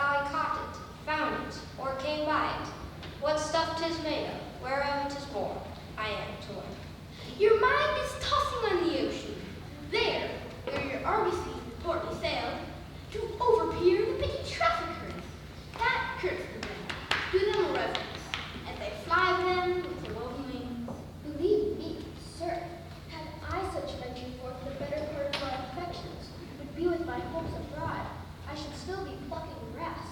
how he caught it, found it, or came by it, what stuff 'tis made of, whereof it is born, I am to learn. Your mind is tossing on the ocean, there where your argosy portly sailed, to overpeer the petty traffic currents. That curse the men, do them a reverence, as they fly them with their woven wings. Believe me, sir, had I such venture forth the better part of my affections, would be with my hopes abroad, I should still be plucking grass,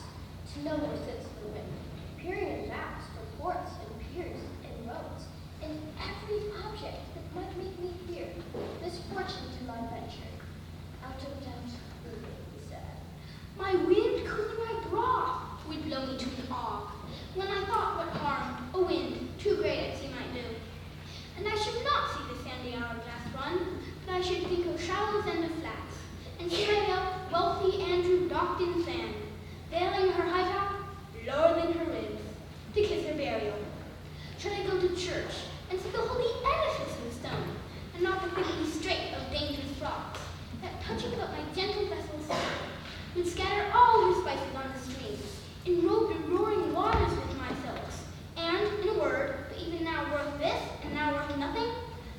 to no more sense of the wind, peering in maps for ports and piers and roads, and every object that might make me fear misfortune to my venture. Out of doubt, be sad. My wind cooling my brow would blow me to an awe, when I thought what harm a wind too great as he might do. And I should not see the sandy hourglass run, but I should think of shallows and of flats, and straight up wealthy Andrew docked in sand, veiling her high top, lower than her ribs, to kiss her burial. Should I go to church, and see the holy edifice in stone, and not the thickly straight of dangerous rocks, that touching but my gentle vessel's side, would scatter all her spices on the stream, enrobe the roaring waters with my silks, and, in a word, but even now worth this, and now worth nothing,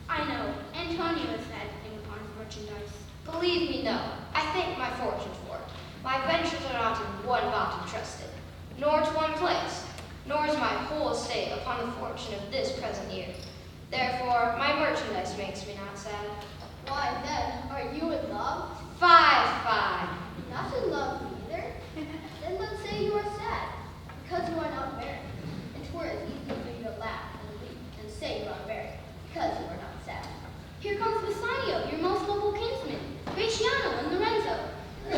I know Antonio is sad thing upon his merchandise. Believe me, no, I thank my fortune for it. My ventures are not in one bottom trusted, nor to one place, nor is my whole estate upon the fortune of this present year. Therefore, my merchandise makes me not sad. Why then, are you in love? Fie. Not in love either. Then let's say you are sad, because you are not married. And 'twere as easy for you to laugh and weep and say you are married, because you are not sad. Here comes Bassanio, your most noble kinsman, Gratiano and Lorenzo.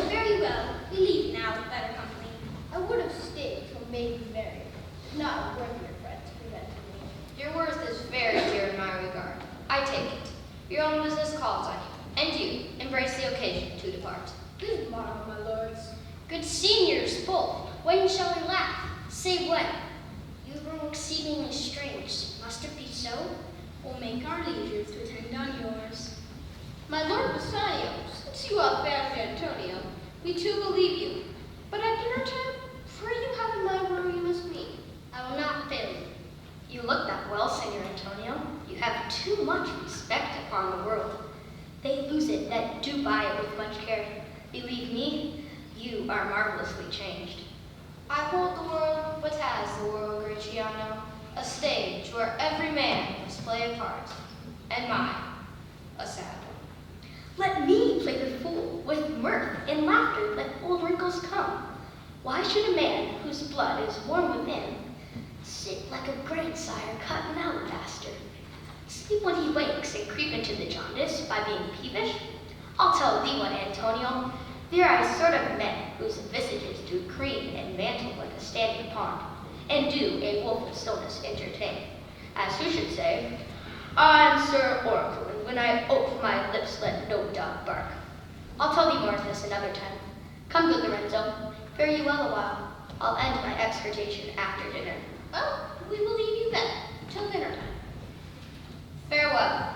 Very well, we leave now with better company. I would have stayed till made you married, not a worthier friend to prevent me. Your worth is very dear in my regard. I take it. Your own business calls on you, and you embrace the occasion to depart. Good morrow, my lords. Good seniors, both, when shall we laugh? Say when. You grow exceedingly strange. Must it be so? We'll make our leisures to attend on yours. My lord Bassanio, since you are fair to Antonio, we too will leave you. But at dinner time, pray you have in mind where you must meet. I will not fail you. You look that well, Senor Antonio. You have too much respect upon the world. They lose it that do buy it with much care. Believe me, you are marvelously changed. I hold the world, but as the world, Gratiano, a stage where every man must play a part, and mine, a sad one. Let me play the fool. With mirth and laughter let old wrinkles come. Why should a man whose blood is warm within sit like a grandsire cut in alabaster? Sleep when he wakes and creep into the jaundice by being peevish? I'll tell thee what, Antonio. There are a sort of men whose visages do cream and mantle like a standing pond, and do a woeful stillness entertain, as who should say, I'm Sir Oracle, and when I ope my lips let no dog bark. I'll tell thee more of this another time. Come, good Lorenzo, fare you well a while. I'll end my exhortation after dinner. Well, we will leave you then, till dinner time. Farewell.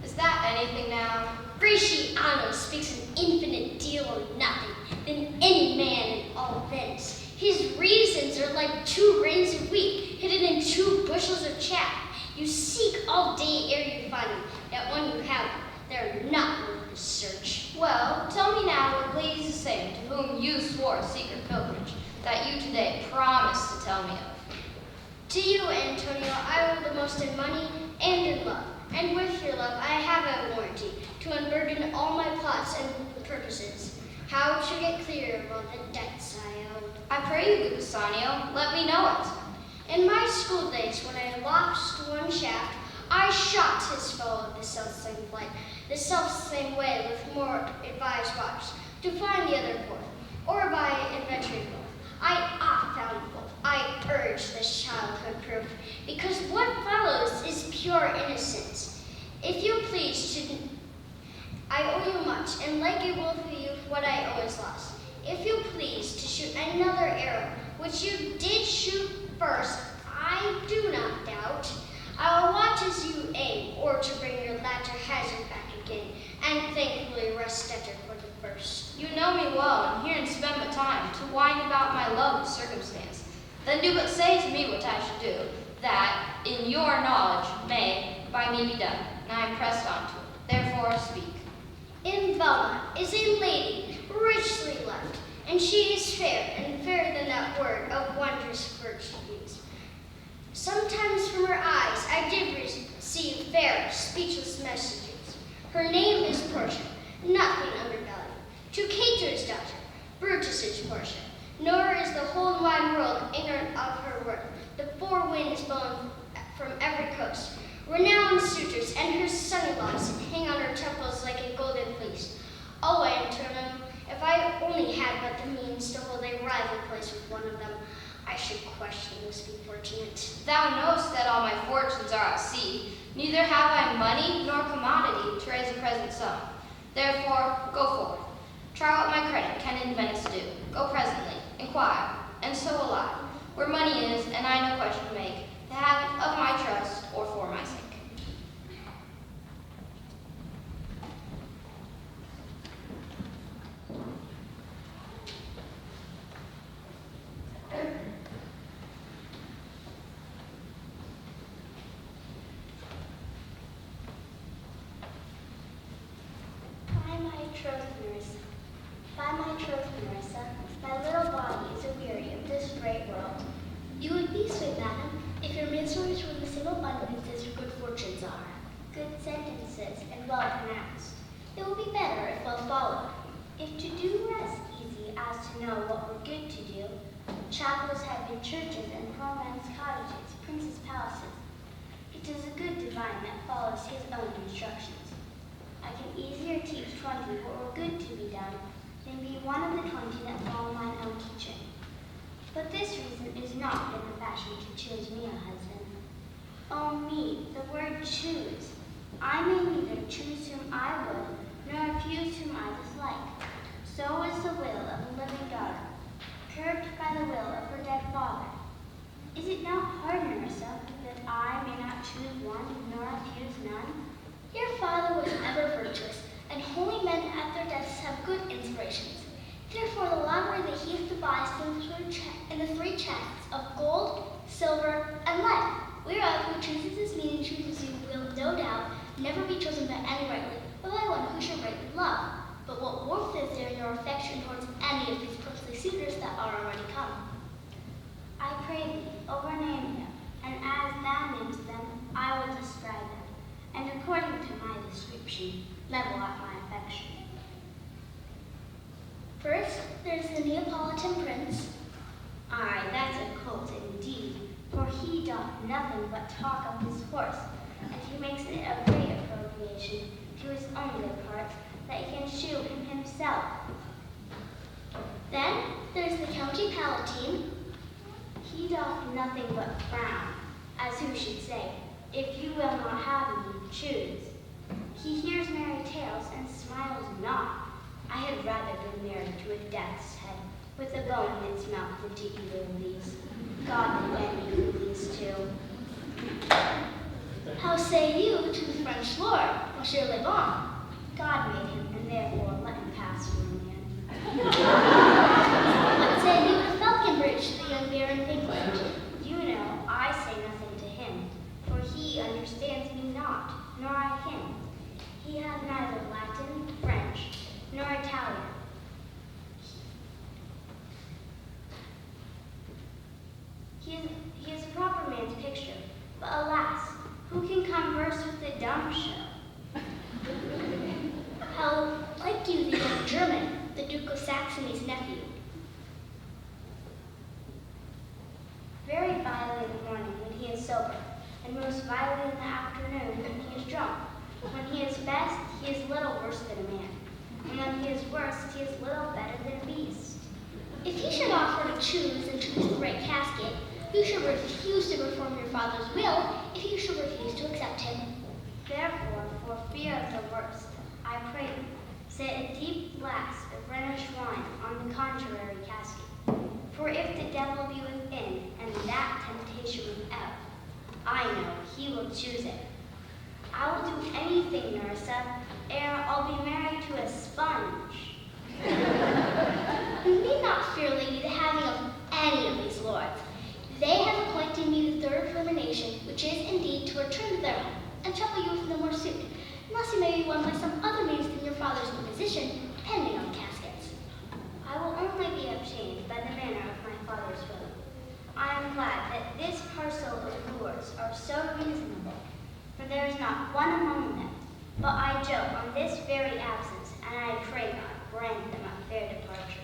Is that anything now? Gratiano speaks an infinite deal of nothing than any man in all Venice. His reasons are like 2 grains of wheat hidden in 2 bushels of chaff. You seek all day ere you find them, yet when you have them, they're not worth the search. Well, tell me now what please the same to whom you swore a secret pilgrimage that you today promised to tell me of. To you, Antonio, I owe the most in money and in love, and with your love I have a warranty to unburden all my plots and purposes. How to get clear of all the debts I owe. I pray you, good Bassanio, let me know it. In my school days, when I lost one shaft, I shot his fellow the self-same flight, the self-same way with more advised watch, to find the other fourth, or by adventuring both. I oft found both. I urge this childhood proof, because what follows is pure innocence. If you please to, I owe you much, and like it will for you, what I owe is lost. If you please to shoot another arrow, which you did shoot first, I do not doubt. I will watch as you aim, or to bring your latter hazard back again, and thankfully rest better for the first. You know me to whine about my love of circumstance, then do but say to me what I should do, that in your knowledge may by me be done, and I am pressed on to it. Therefore speak. In Velma is a lady richly left, and she is fair, and fairer than that word of wondrous virtues. Sometimes from her eyes I did receive fair, speechless messages. Her name is Portia, nothing undervalued. To Cator's daughter, Brutus's Portia, nor is the whole wide world ignorant of her worth. The four winds blown from every coast, renowned suitors and her son-in-laws hang on her temples like a golden fleece. Oh, Antonio, if I only had but the means to hold a rival place with one of them, I should question this be fortunate. Thou knowest that all my fortunes are at sea, neither have I money nor commodity to raise a present sum. Therefore, go forth. Try what my credit can in Venice do. Go presently, inquire, and so will I, where money is, and I no question make, to have it of my trust or for my sake. By my troth, Marissa, my little body is aweary of this great world. You would be, sweet madam, if your miseries were the same abundance as your good fortunes are. Good sentences and well pronounced. It will be better if well followed. If to do were as easy as to know what were good to do, chapels have been churches and poor men's cottages, princes' palaces. It is a good divine that follows his own instructions. I can easier teach 20 what were good to be done than be one of the 20 that follow mine own teaching. But this reason is not in the fashion to choose me a husband. Oh me, the word choose. I may neither choose whom I would, nor refuse whom I dislike. So is the will of a living daughter, curbed by the will of her dead father. Is it not hard, Marissa, that I may not choose one, nor refuse none? Your father was ever virtuous, and holy men at their deaths have good inspirations. Therefore the library that he is devised in the three chests of gold, silver, and lead, whereof who chooses this meaning chooses you will no doubt never be chosen by any rightly, but by one who should rightly love. But what worth is there in your affection towards any of these princely suitors that are already come? I pray thee, overname them, and as thou namest them, I will describe them, and according to my description, level out my affection. First, there's the Neapolitan prince. Aye, that's a colt indeed, for he doth nothing but talk of his horse, and he makes it a great appropriation to his own good part, that he can shoe him himself. Then, there's the County Palatine. He doth nothing but frown, as who should say, if you will not have me, choose. He hears merry tales and smiles not. I had rather been married to a death's head, with a bone in its mouth than to either of these. God defend me from these two. How say you to the French lord, Monsieur Le Bon? God made him, and therefore let him pass for a man. What say you to Falconbridge, the young Baron of England? You know, I say nothing to him, for he understands me not, nor I him. He hath neither Latin, French, nor Italian. He is a proper man's picture, but alas, who can converse with the dumb show? How like you the young German, the Duke of Saxony's nephew? Very vilely in the morning when he is sober, and most vilely in the afternoon when he is drunk. When he is best, he is little worse than a man, and when he is worst, he is little better than a beast. If he should offer to choose and choose the right casket, you should refuse to perform your father's will if you should refuse to accept him. Therefore, for fear of the worst, I pray thee, set a deep glass of Rhenish wine on the contrary casket. For if the devil be within, and that temptation without, I know he will choose it. I will do anything, Nerissa, ere I'll be married to a sponge. You need not fear Lady may be won by some other means than your father's imposition, depending on caskets. I will only be obtained by the manner of my father's will. I am glad that this parcel of lures are so reasonable, for there is not one among them. But I joke on this very absence, and I pray God grant them a fair departure.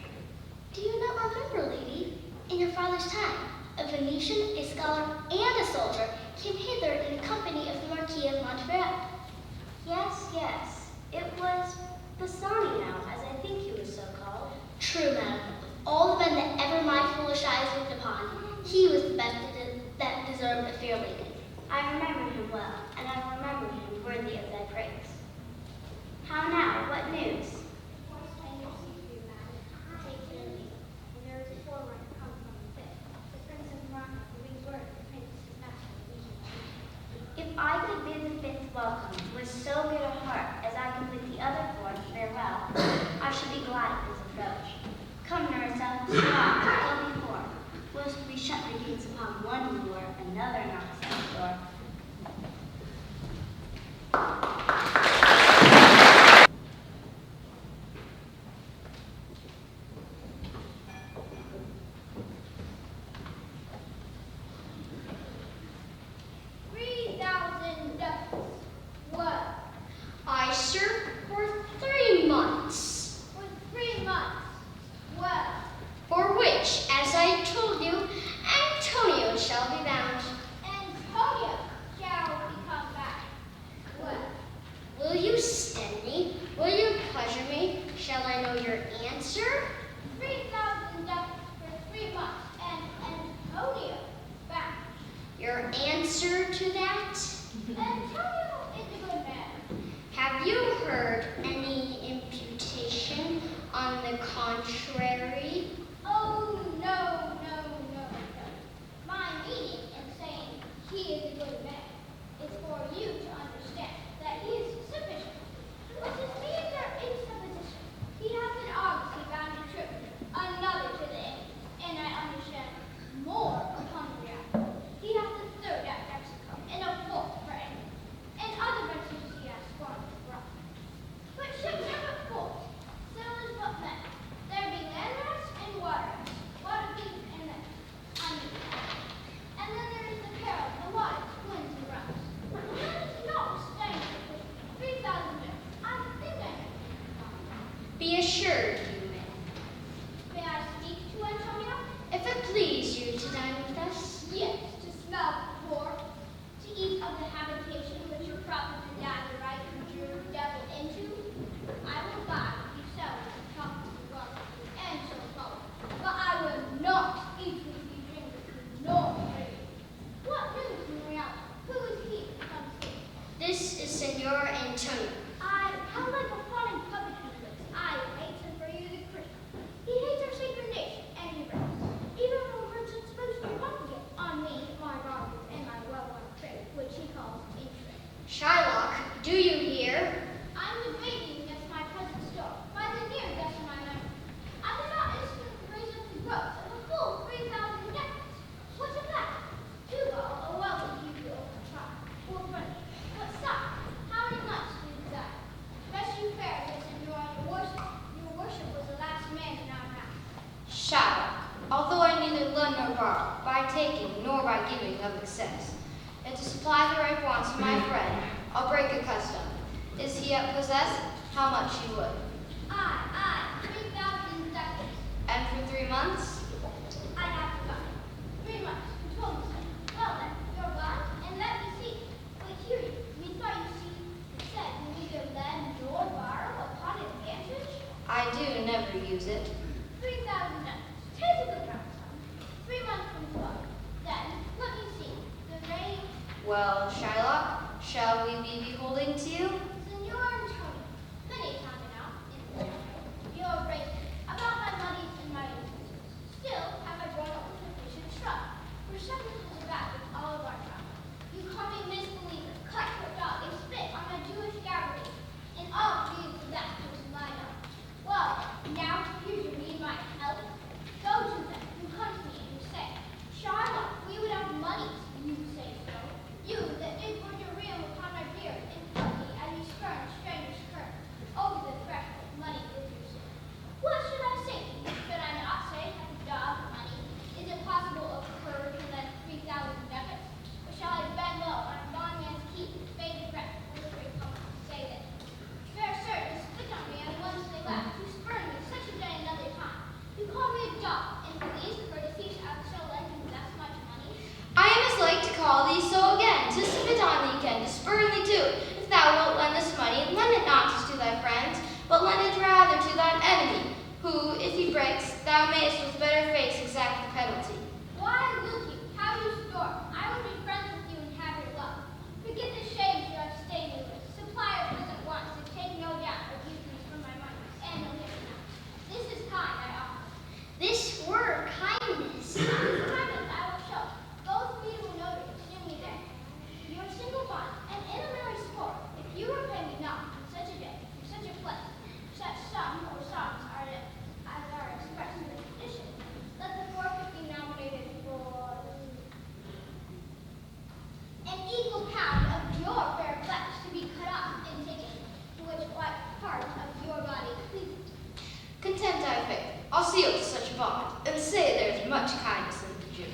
Do you not remember, lady, in your father's time, a Venetian, a scholar, and a soldier came hither in the company of the Marquis of Montferrat? Yes, it was Bassanio, as I think he was so called. True, madam. Of all the men that ever my foolish eyes looked upon, he was the best that deserved a fair lady. I remember him well, and I remember him worthy of thy praise. How now? What news? If I could bid the fifth welcome with so good a heart as I can bid the other four farewell, I should be glad of his approach. Come, Nerissa, stop, go before. Whilst we shut the gates upon one door, another knocks at the door. I served for 3 months, for which, as I told you, Antonio shall be bound. Will you send me? Will you pleasure me? Shall I know your answer? 3,000 ducats for 3 months, and Antonio back. Your answer to that? Antonio is a good man. Have you heard any imputation on the contrary? Oh, no. My meaning in saying he is a good man is for you to understand that he is sufficient. But his means are in supposition. He has an obviously bounded trip, another to the end, and I understand more upon the reality. He has a third at Mexico, and a fourth for England, and other ventures he has formed abroad. But ships are but fools, sailors but men. There be land rats and water rats, water thieves and men. And then there is the peril of the waters, winds and routes. There is no staying for 3,000 men. I think I know. Be assured, you may. May I speak to Antonio? If it please you to dine with us. Yes, to smell the poor, to eat of the habitation which your prophet denied the right to drew the devil into. I will buy you sell the prophet of God, and so forth. But I will not eat with you, drink with you, nor marry you. What news from reality? Who is he that comes here? This is Senor Antonio. How like a fawning puppet he looks. I hate him for you, the Christian. He hates our sacred nation, and he reigns. Even when merchants supposed to be mocking it on me, my daughters, and my well-won trade, which he calls interest. Shylock, do you hear? I'm debating against my present store by the near guess of my memory. I did not instantly raise up the gross of a full 3,000 ducats. What's of that? Tubal, a wealthy Hebrew of the tribe, or French. But stop. How many months do you desire? Best you fare, yes, and your worship. Your worship was the last man in our house. Shylock, although I neither lend nor borrow, by taking nor by giving of excess, and to supply the right wants of my friend, I'll break a custom. Is he yet possessed? How much you would? 3,000 ducats. And for 3 months? I have to buy. 3 months. You told me so. Well then, you're gone, and let me see. But hear you. Methought you see, it said you neither lend nor borrow upon advantage. I do never use it. 3,000 ducats. Take a good round sum. 3 months from tomorrow. Then, let me see. The rain. Well, Shylock, shall we be beholding to you? Senor Antonio. Many a time now, in the town. You're right about my monies and my uses. Still, have I grown up with a patient shrub. For shepherd is a bad with all of our tribe. You call me misbeliever, cutthroat dog, and spit on my Jewish gabardine, and all deeds of that which is mine own. Well, now here's your need my help. Go to them who come to me and you say, Charlotte, we would have money. You say so. You that did put your reel upon my beard and put me as you breaks, thou mayest with better face exact the penalty. Why, look you, how you storm. I would be friends with you and have your love. Forget the shames you have stained me with. Supply your present wants to take no doubt of useless from my money and no living now. This is kind I offer. This were kindness. Kindness I will show. Both we will know it, soon me there. Your single bond, and in a merry sport, if you repay me not on such a day, for such a place, such sum or sums are as are expressed in the tradition, let the forfeit be nominated for an equal pound of your fair flesh to be cut off and taken, to which what part of your body pleases. Content thy faith. I'll seal to such a bond, and say there's much kindness in the Jew.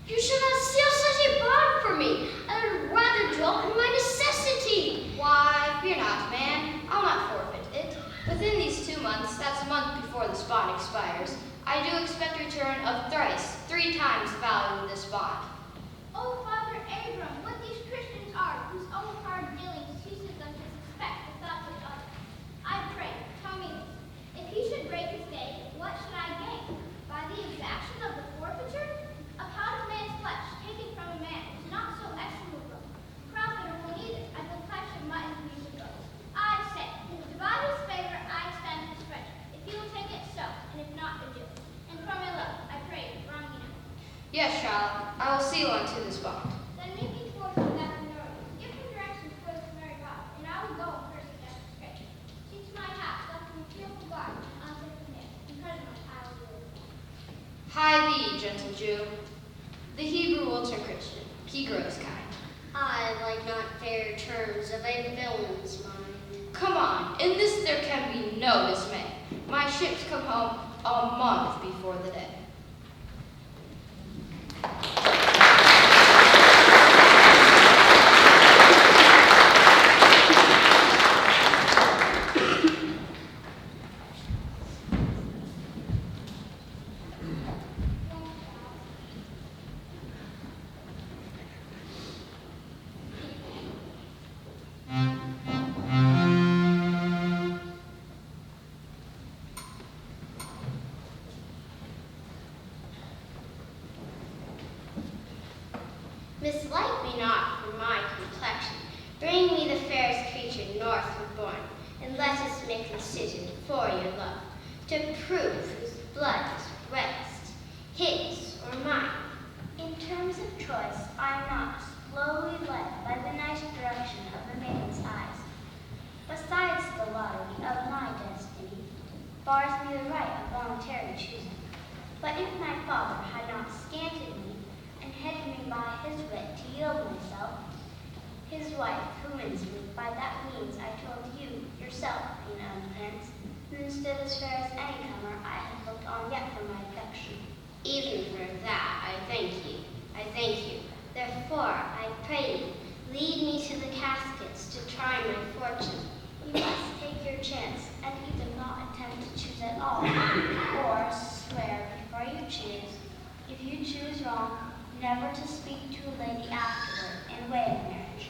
You shall not seal such a bond for me. I would rather dwell in my necessity. Why, fear not, man. I'll not forfeit it. Within these 2 months, that's a month before this bond expires, I do expect return of thrice, 3 times the value of this bond. O Father Abram, what these Christians are, whose own hard dealings ceases them to suspect the thoughts of others. I pray, tell me this. If he should break his day, what should I gain? By the exaction of the forfeiture? A pound of man's flesh taken from a man is not so estimable, profitable neither, as the flesh of mutton we should go. I say, to God his favor I extend this treasure. If he will take it, so, and if not, adieu. And for my love, I pray, wrong me not. Yes, child, I will seal unto this bond. Then make me towards the back of the road. Give me directions for this merry God, and I will go in person against the scripture. See to my house, left in fearful guard, and answer from there. And presently I will do it. Hie thee, gentle Jew. The Hebrew will turn Christian. He grows kind. I like not fair terms of a villain's mind. Come on, in this there can be no dismay. My ships come home a month before the day. Mislike me not for my complexion. Bring me the fairest creature northward born, and let us make incision for your love, to prove whose blood is reddest, his or mine. In terms of choice, I am not slowly led by the nice direction of the maiden's eyes. Besides the lottery of my destiny, bars me the right of voluntary choosing. But if my father had not scanted me, and hedged me by his wit to yield myself, his wife who wins me, by that means I told you yourself, you know, prince, and stood as fair as any comer I had looked on yet for my affection. Even for that, I thank you. I thank you. Therefore, I pray you, lead me to the caskets to try my fortune. You must take your chance, and either not attempt to choose at all, or swear before you choose, if you choose wrong, never to speak to a lady afterward in way of marriage.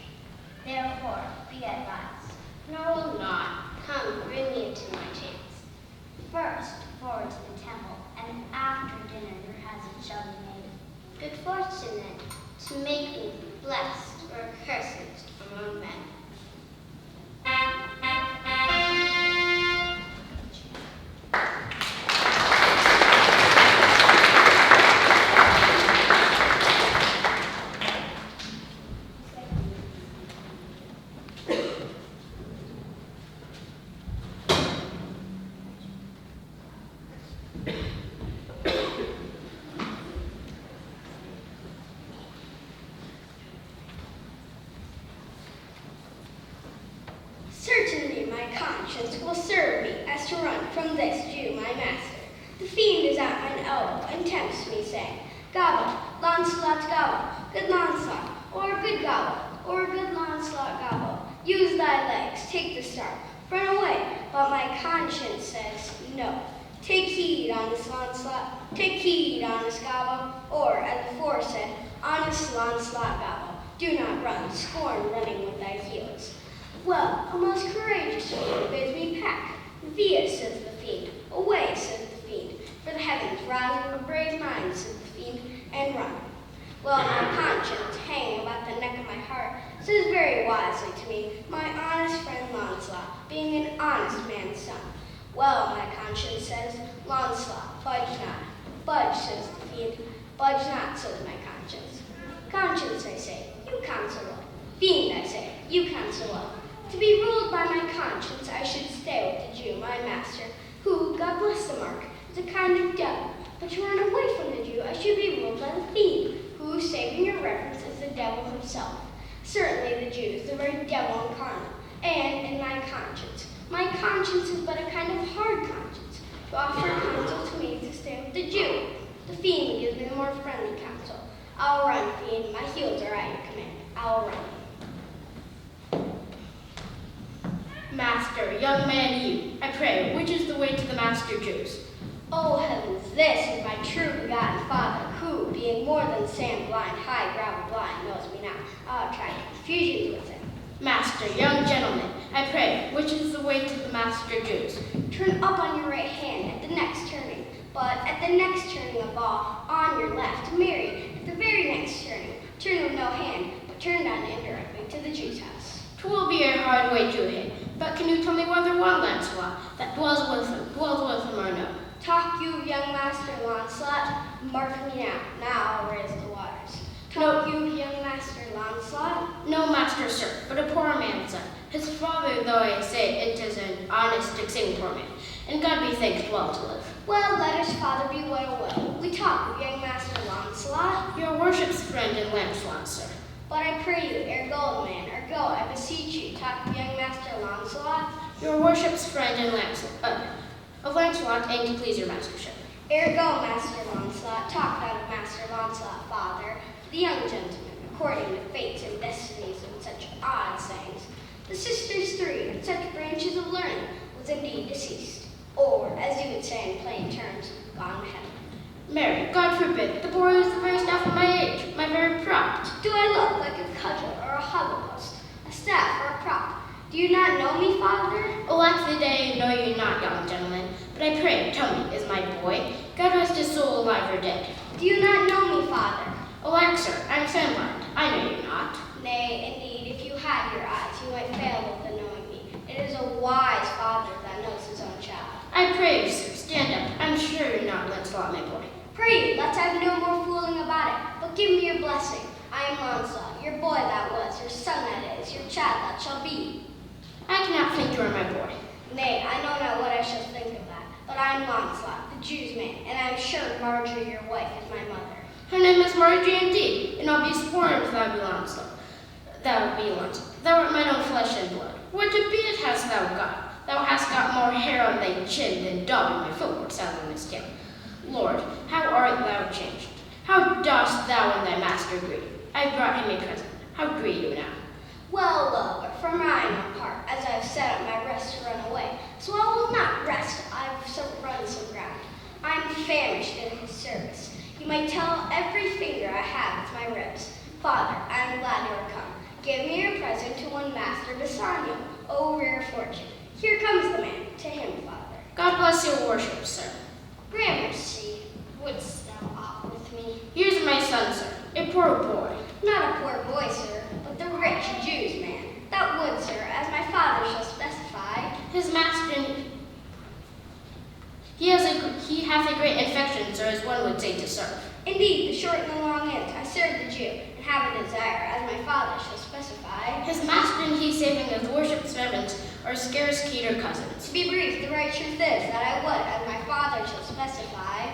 Therefore, be advised. Nor will not. Come, bring me into my chance. First, forward to the temple, and after dinner your hazard shall be made. Good fortune, then, to make me blessed or cursed among men. Certainly my conscience will serve me as to run from this Jew my master. The fiend is at mine elbow and tempts me, saying, Gobble, Launcelot, gobble, good Launcelot, or good gobble, or good Launcelot, gobble. Use thy legs, take the start, run away. But my conscience says, no. Take heed, honest Launcelot, take heed, honest gobble, or, as aforesaid, honest Launcelot, gobble. Do not run, scorn running with thy heels. Well, a most courageous fiend bids me pack. Via, says the fiend. Away, says the fiend. For of brave mind, said the fiend, and run. Well, my conscience, hanging about the neck of my heart, says very wisely to me, my honest friend Launcelot, being an honest man's son. Well, my conscience says, Launcelot, budge not. Budge, says the fiend. Budge not, says my conscience. Conscience, I say, you counsel well. Fiend, I say, you counsel well. To be ruled by my conscience, I should stay with the Jew, my master, who, God bless the mark, is a kind of devil. But to run away from the Jew, I should be ruled by the fiend, who, saving your reverence, is the devil himself. Certainly the Jew is the very devil incarnate, and in my conscience is but a kind of hard conscience, to offer counsel to me to stay with the Jew. The fiend gives me the more friendly counsel. I'll run, fiend, my heels are at your command. I'll run. Master, young man you, I pray, which is the way to the master Jews? Oh heavens, this is my true begotten Father, who, being more than sand blind, high gravel blind, knows me not. I'll try confusions with him. Master, young gentleman, I pray, which is the way to the master Jews? Turn up on your right hand at the next turning, but at the next turning of all, on your left, Mary, at the very next turning, turn with no hand, but turn down indirectly to the Jew's house. 'Twill be a hard way to him, but can you tell me whether one Lancelot that dwells with him or no? Talk you, young master Launcelot, mark me now, now I'll raise the waters. Talk you, young master Launcelot? No, master, sir, but a poor man's son. His father, though I say it is an honest, exceeding poor man, and God be thanked well to live. Well, let his father be what it will. We talk of young master Launcelot. Your worship's friend and Lancelot, sir. But I pray you, ere gold man, or go, I beseech you, talk of young master Launcelot. Your worship's friend and Lancelot, and to please your mastership. Ere go, master Launcelot, talk not of master Launcelot, father, the young gentleman, according to fates and destinies and such odd sayings. The sisters three, in such branches of learning, was indeed deceased, or, as you would say in plain terms, gone to heaven. Mary, God forbid, the boy was the very staff of my age, my very prop. Do I look like a cudgel or a hobble post, a staff or a prop? Do you not know me, father? Alack the day, know you not, young gentleman. But I pray, tell me, is my boy, God rest his soul, alive or dead? Do you not know me, father? Alack, sir, I'm Sandland. I know you not. Nay, indeed, if you had your eyes, you might fail with the knowing me. It is a wise father that knows his own child. I pray you, sir, stand up. I'm sure you're not Lancelot, my boy. Pray you, let's have no more fooling about it, but give me your blessing. I am Launcelot, your boy that was, your son that is, your child that shall be. I cannot think you are my boy. Nay, I know not what I shall think of that, but I am Launcelot, the Jew's man, and I am sure Marjorie, your wife, is my mother. Her name is Marjorie indeed, and I'll be sworn if thou be Lancelot. Thou be Lancelot. Thou art mine own flesh and blood. What a beard hast thou got? Thou hast got more hair on thy chin than dog in my footboard saddle on his tail. Lord, how art thou changed? How dost thou and thy master greet? I brought him a present. How greet you now? Well, but for mine own part, as I have set up my rest to run away, so I will not rest, I have run some ground. I am famished in his service. You might tell every finger I have with my ribs. Father, I am glad you are come. Give me your present to one master Bassanio, O rare fortune. Here comes the man, to him, father. God bless your worship, sir. Gramercy, wouldst thou opt with me? Here's my son, sir, a poor boy. Not a poor boy, sir, but the rich Jew's man. That would, sir, as my father shall specify. His master, he hath a great affection, sir, as one would say to serve. Indeed, the short and the long end, I serve the Jew, and have a desire, as my father shall specify. His master and he, saving his worship's servants, are scarce kin or cousins. To be brief, the right truth is that I would, as my father shall specify.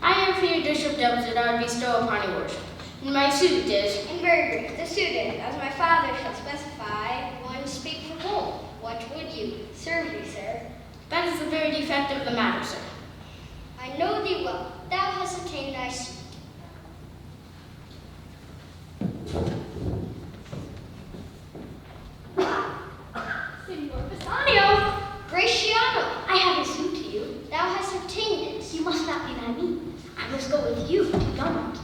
I have here a dish of doves that I would bestow upon your worship. And my suit is, In very brief, the suit is, as my father shall specify. One speak for gold. What would you? Serve thee, sir. that is the very defect of the matter, sir. I know thee well. Thou hast attained thy suit. Signor Bassanio! Gratiano, I have a suit to you. thou hast obtained it. You must not be by me. I must go with you to government.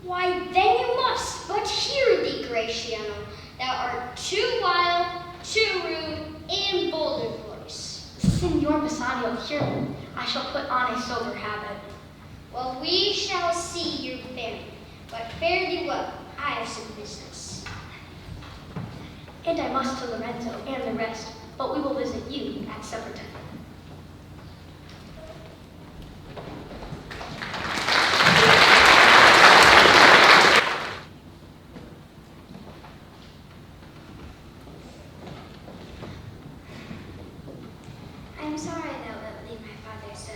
Why, then you must. But hear thee, Gratiano. Thou art too wild, too rude, and bold in voice. Signor Bassanio, hear me. I shall put on a sober habit. Well, we see your family, but fare thee well. I have some business. And I must to Lorenzo and the rest, but we will visit you at supper time. I am sorry thou wilt leave my father so,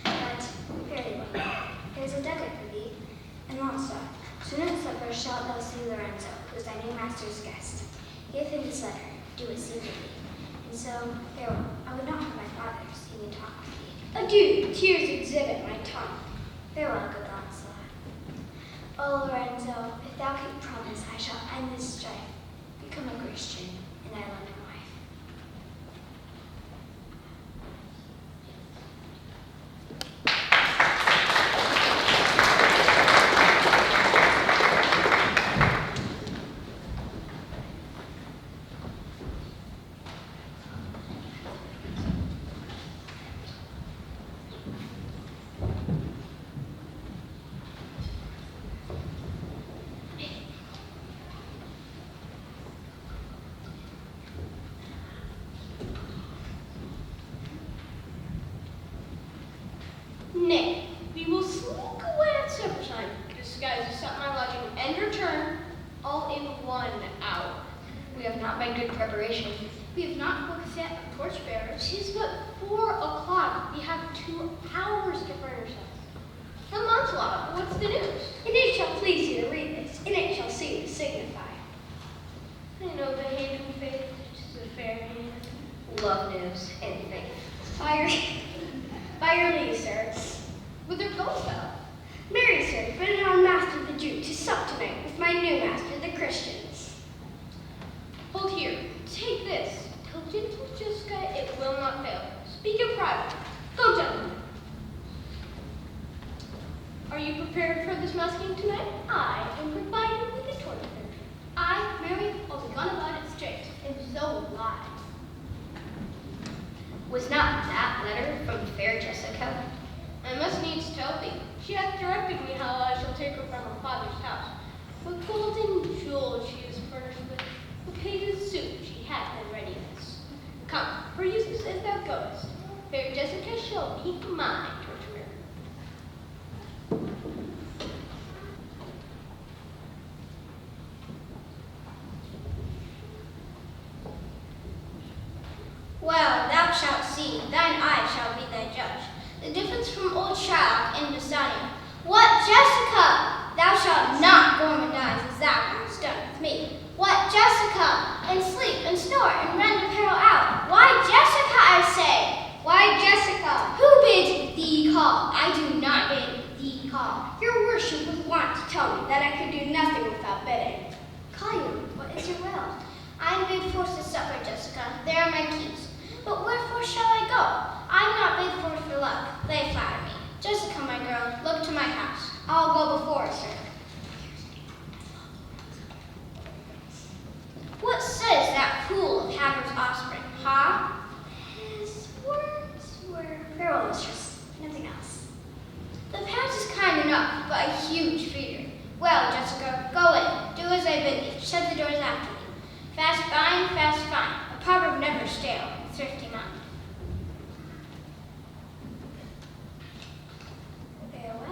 but fairly well. There is a ducat for thee, and Launcelot. Soon at supper shalt thou see Lorenzo, who is thy new master's guest. Give him this letter, do it secretly. And so, farewell. I would not have my father see me talk with thee. Adieu, tears exhibit my tongue. Farewell, good Launcelot. O Lorenzo, if thou keep promise, I shall end this strife, become a Christian, and thy London wife. Nay, we will sneak away at supper time, disguise us at my lodging, and return all in 1 hour. We have not made good preparation. We have not booked a set of torchbearers. It is but 4 o'clock. We have 2 hours to burn ourselves. Now, Launcelot, what's the news? And it shall please you to read this, and it shall seem to signify. I know the hand of faith is a fair hand. Love news and faith. By your leave, sir. Whither goest thou? Marry, sir, friend our master the Jew, to sup tonight with my new master, the Christians. Hold here. Take this. Tell gentle Jessica it will not fail. Speak in private. Go, gentlemen. Are you prepared for this masking tonight? I am provided with a torchbearer. I, Mary, will be gone about it straight, and so will I. Was not that letter from fair Jessica? I must needs tell thee. She hath directed me how I shall take her from her father's house. What gold and jewels she is furnished with, what pages suit she hath in readiness. Come, for uses as thou goest. Fair Jessica shall be my torchbearer. Well, thou shalt see, thine eye shall be thy judge. The difference from old Shylock and Bassanio. What, Jessica? Thou shalt not gormandize as thou hast done with me. What, Jessica? And sleep and snore and rend apparel out. Why, Jessica, I say? Why, Jessica? Who bid thee call? I do not bid thee call. Your worship was wont to tell me that I could do nothing without bidding. Call you, what is your will? I am bid forth to supper, Jessica. There are my keys. But wherefore shall I go? I am not bid forth for luck. They flatter me. Jessica, my girl, look to my house. I'll go before us, sir. What says that fool of Haver's offspring, huh? His words were farewell, mistress, nothing else. The past is kind enough, but a huge feeder. Well, Jessica, go in. Do as I bid thee. Shut the doors after thee. Fast find, fast find. A proverb never stale, thrifty mind. Farewell.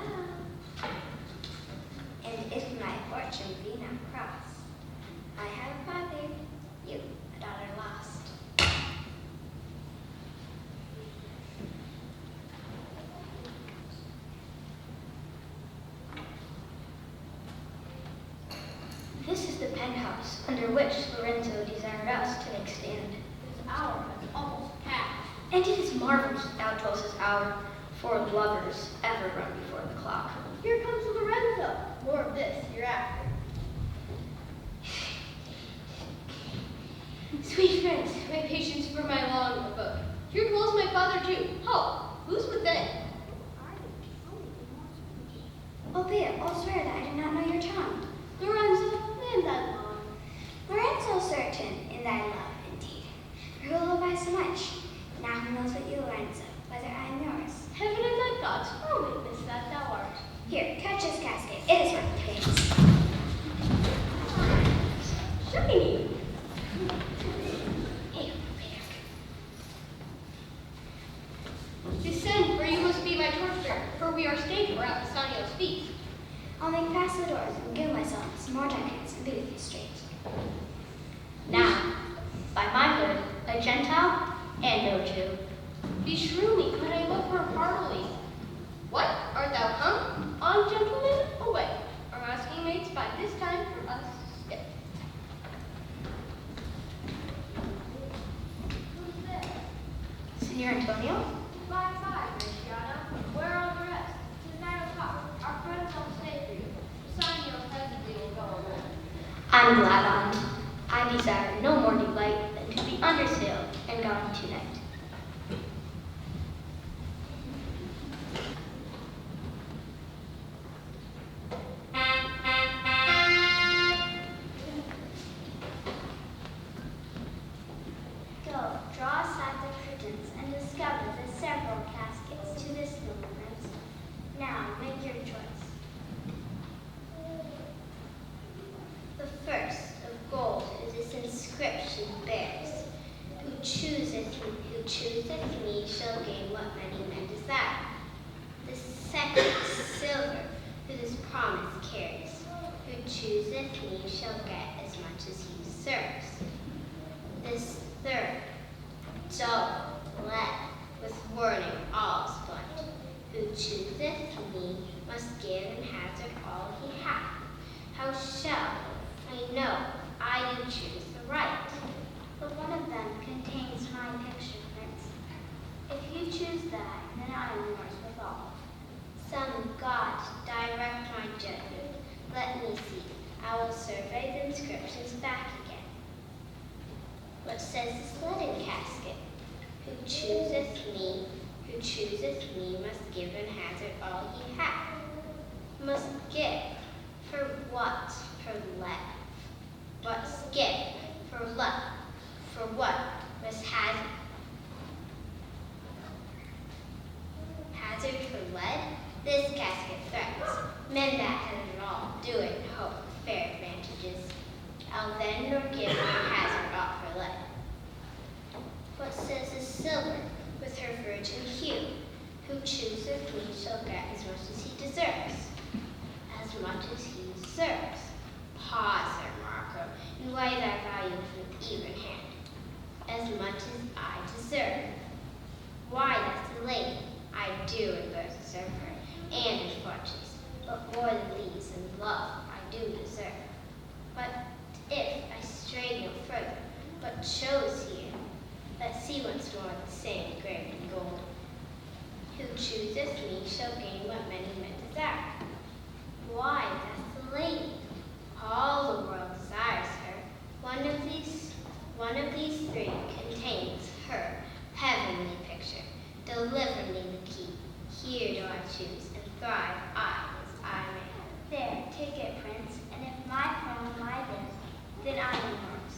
And if my fortune be not crossed, I have a father, you, a daughter lost. This is the penthouse under which Lorenzo desired us to make stand. This hour has almost passed. And it is marvelous thou told this hour, for lovers ever run before the clock. Here comes Lorenzo. More of this hereafter. Sweet friends, my patience for my long abode. Here dwells my father too. Ho, who's within? Albeit, I'll swear that I do not know your tongue. Lorenzo, and thy lawn. Lorenzo certain in thy love, indeed. For who love I so much? Now who knows but you, Lorenzo, whether I am yours? Heaven and thy thoughts, I'll witness that thou art. Here, catch this cat we are stayed for at Bassanio's feast. I'll make fast the doors and give myself some more decades and be with you straight. Now, by my hood, a Gentile and no Jew. Beshrew me, could I look her heartily? What? Art thou come? On, gentlemen, away. Our masking mates by this time for us stay. Senor Antonio? Fine, Luciana. Where are the rest? 'Tis 9 o'clock. Our friends don't stay for you. Bassanio presently will go alone. I'm glad on't. I desire no more delight than to be under sail and gone tonight. Go, draw aside the curtains and discover the several caskets to this deliverance. Now, make your choice. The first of gold who this inscription bears. Who chooseth me shall gain what many men desire. The second, silver, who this promise carries. Who chooseth me shall get as much as he deserves. This third, dull, lead, with wording all blunt. Who chooseth me must give and hazard all he hath. How shall I know I do choose the right? But one of them contains my picture, Prince. If you choose that, then I am yours withal. Some God direct my judgment. Let me see. I will survey the inscriptions back again. What says this leaden casket? Who chooseth me must give and hazard all he hath. Must give for what? For let. Must give for luck. For what? Must hazard. Hazard for lead? This casket threatens. Men that have it all, do it and hope for fair advantages. I'll then nor give nor hazard aught for lead. What says is silver, with her virgin hue? Who chooseth me shall get as much as he deserves. As much as he deserves. Pause, Sir Marco, and weigh thy value with even hand. As much as I deserve. Why, that's the lady. I do and both deserve her, and her fortunes, but more than these in love I do deserve. But if I stray no further, but chose here, let's see once more the same engraved in gold. Who chooseth me shall gain what many men desire. Why, that's the lady. All the world desires her. One of these three contains her heavenly picture. Deliver me the key. Here do I choose, and thrive I as I may. There, take it, Prince, and if my throne lie there, then I am yours.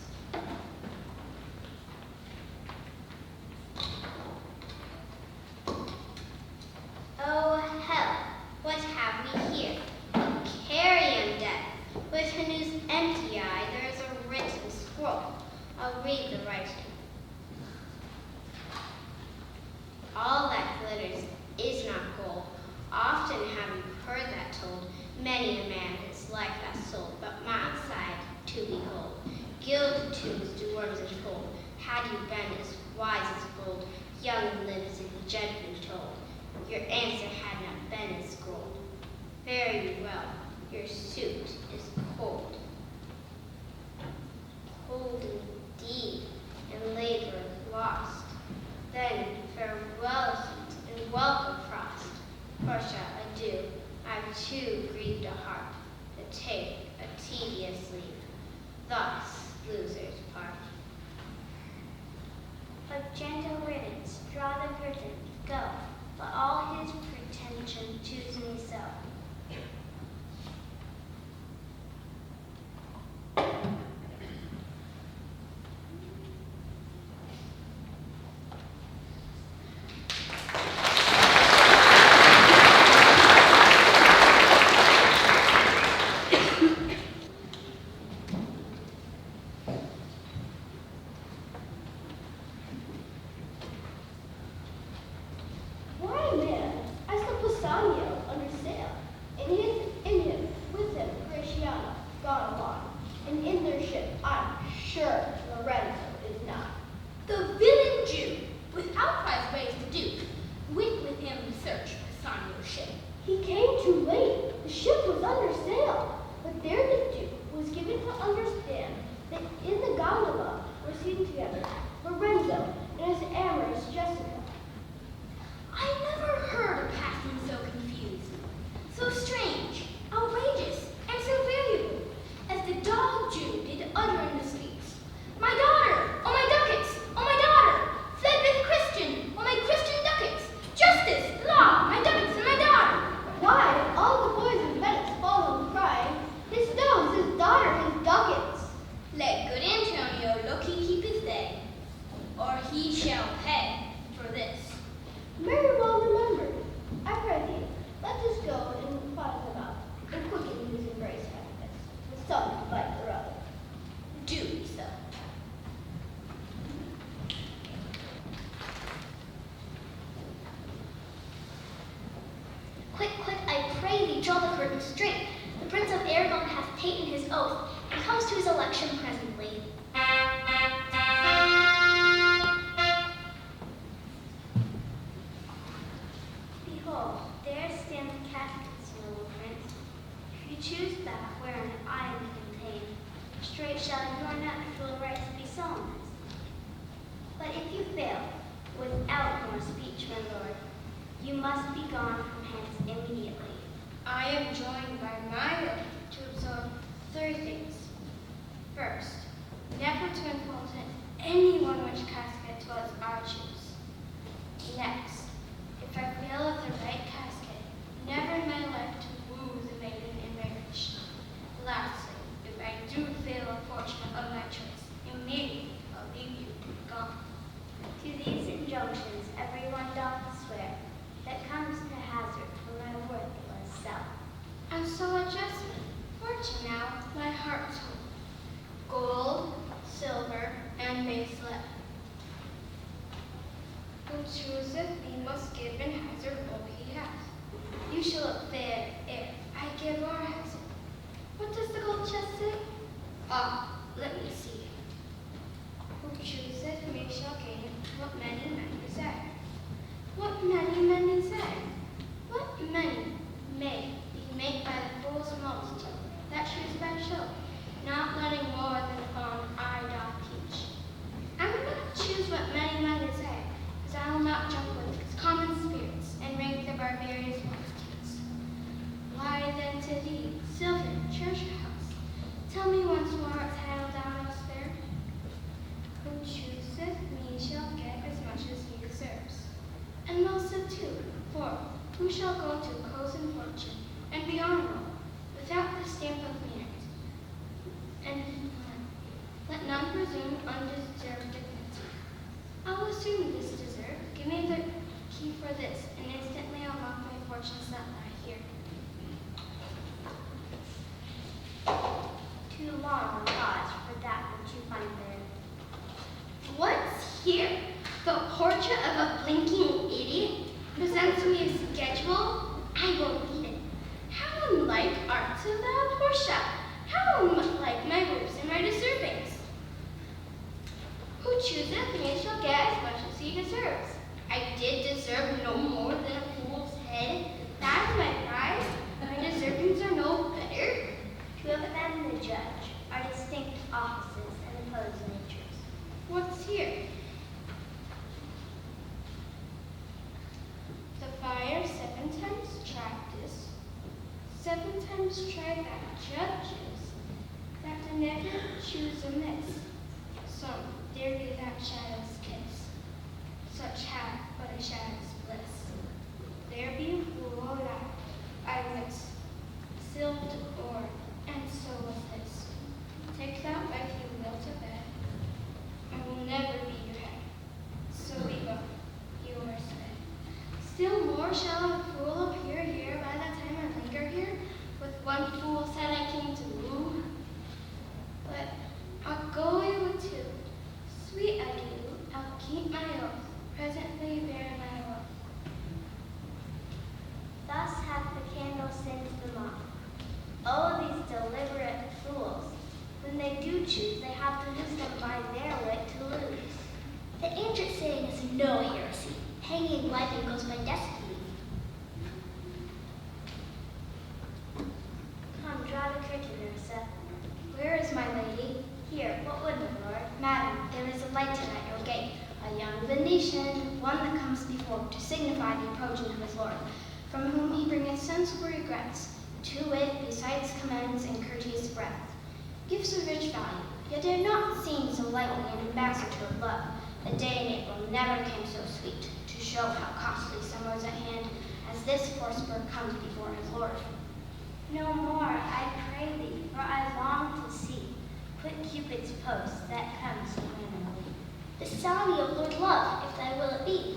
Oh, hell, what have we here? A carrion death. With her news empty eye, there is a written scroll. I'll read the writing. All that glitters is not gold. Often have you heard that told. Many a man his life hath sold, but mild side to behold. Gilded tombs do worms untold. Had you been as wise as gold, young limbs in judgment told. Your answer had not been as gold. Very well, your suit is cold. Cold indeed, and labor lost. Then farewell heat and welcome frost. Portia, adieu. I've too grieved a heart to take a tedious leave. Thus losers part. But gentle riddance, draw the curtain, go. But all his pretension choose me so. Why, man, as the Bassanio, Sure, Lorenzo is not. The villain Jew, without wise ways to do, went with him to search for Sanyo's ship. He came too late. The ship was under sail. But there the Duke was given to understand that in the gondola were seen together Lorenzo and his amorous Jessica. I never heard a passion so confused, so strange, outrageous, and so variable, as the dog Jew did utter in the streets. My daughter! Oh my ducats! Oh my daughter! Fled with Christian! Oh my Christian ducats! Justice! Law! My ducats and my daughter! Why, all the boys in Venice followed crying, his stones, his daughter, his ducats. Let good Antonio look he keep his day, or he shall pay for this. Very well remembered. I pray thee, let us go and find them out, and quicken his embrace happiness, with some like or other. Do be so. Quick, quick, I pray thee, draw the curtain straight. The Prince of Aragon hath taken his oath, and comes to his election presently. Behold, there stand the caskets, noble prince. If you choose that wherein I am contained, straight shall your natural rights be solemnized. But if you fail, without more speech, my lord, you must be gone from hence immediately. I am joined by my oath to observe 3 things. First, never to insult anyone which casket was I choose. Next, if I fail at the right casket, never in my life to woo the maiden in marriage. Lastly, if I do fail a fortune of my choice, immediately I'll leave you gone. To these injunctions everyone doth swear, that comes to hazard for my worthless self. And so adjustment, fortune now, my heart's home. Gold, silver, and bracelet. Who chooseth thee must give and hazard all he hath. You shall look fair if I give or hazard. What does the gold chest say? Ah, let me see. Who chooseth me shall gain what many men desire. What many men desire? What many may be made by the fool's multitude that choose by show, not letting more than on I doth teach. I will not choose what many men desire, as I will not jump with common spirits and rank the barbarous multitudes. Why then to thee, Sylvan, treasure house, tell me once more what title thou knowest there? Who chooseth me shall get as much as he deserves. And well said too, for who shall go to cozen fortune and be honorable without the stamp of merit? And let none presume undeserved dignity. I'll assume this deserve. Give me the key for this, and instantly I'll mark my fortunes that lie here. Too long a pause for that which you find there. What's here? The portrait of a blinking idiot presents me a schedule. I will read it. How unlike art to thou, Portia? How unlike my hopes and my deservings? Who chooseth me shall get as much as he deserves. I did deserve no more than a fool's head. That is my prize. My deservings are no better. To offend the judge are distinct offices and opposed natures. What's here? The fire 7 times tried this, 7 times tried that judges, that to never choose amiss. Some dare be that shadow's kiss, such have but a shadow's bliss. There be a fool alive, I wis, silved o'er, and so was this. Take that wife you will to bed, I will never be your head. So we go, yours sped. Still more shall a fool appear here by the time I linger here, with one fool said I came to woo. But I'll go away with 2. Sweet adieu, I'll keep my oath, presently bear my woe. Thus hath the candle singed them off. Oh, these deliberate fools, who When they do choose, they have to use them by their wit to lose. The ancient saying is no heresy. Hanging lightning goes by destiny. Come, draw the curtain, Nerissa. Where is my lady? Here, what would my lord? Madam, there is a lighted at your gate, a young Venetian, one that comes before to signify the approaching of his lord, from whom he bringeth sensible regrets, to wit, besides commends and courteous breath. Gifts of rich value, yet dare not seem so lightly an ambassador of love. A day in April never came so sweet, to show how costly summer is at hand, as this forespur comes before his lord. No more, I pray thee, for I long to see quick Cupid's post that comes randomly. The sally of Lord Love, if thy will it be.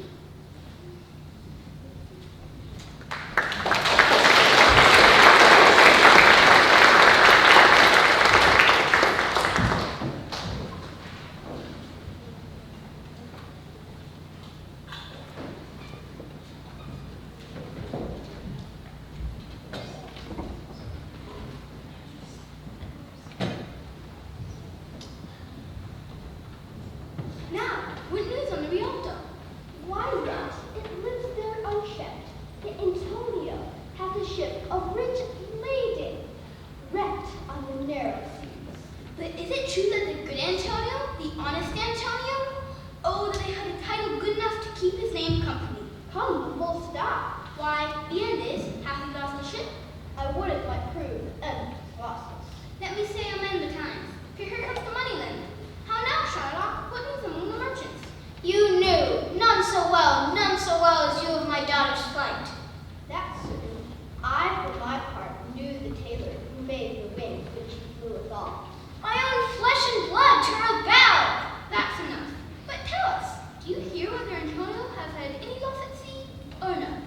Now, what news on the Rialto? Why not? It lives there unchecked. The Antonio hath a ship of rich lading, wrecked on the narrow seas. But is it true that the good Antonio, the honest Antonio, oh, that I had a title good enough to keep his name company? Come, full stop. Why, the end is, hath he lost the ship? I would it might prove and losses. Let me say amend the times. For here comes the money then. How now, Shylock? What news among the merchants? You knew, none so well as you of my daughter's flight. That's certain. I, for my part, knew the tailor who made the wind which he flew withal. My own flesh and blood to rebel. That's enough. But tell us, do you hear whether Antonio has had any loss at sea, or no?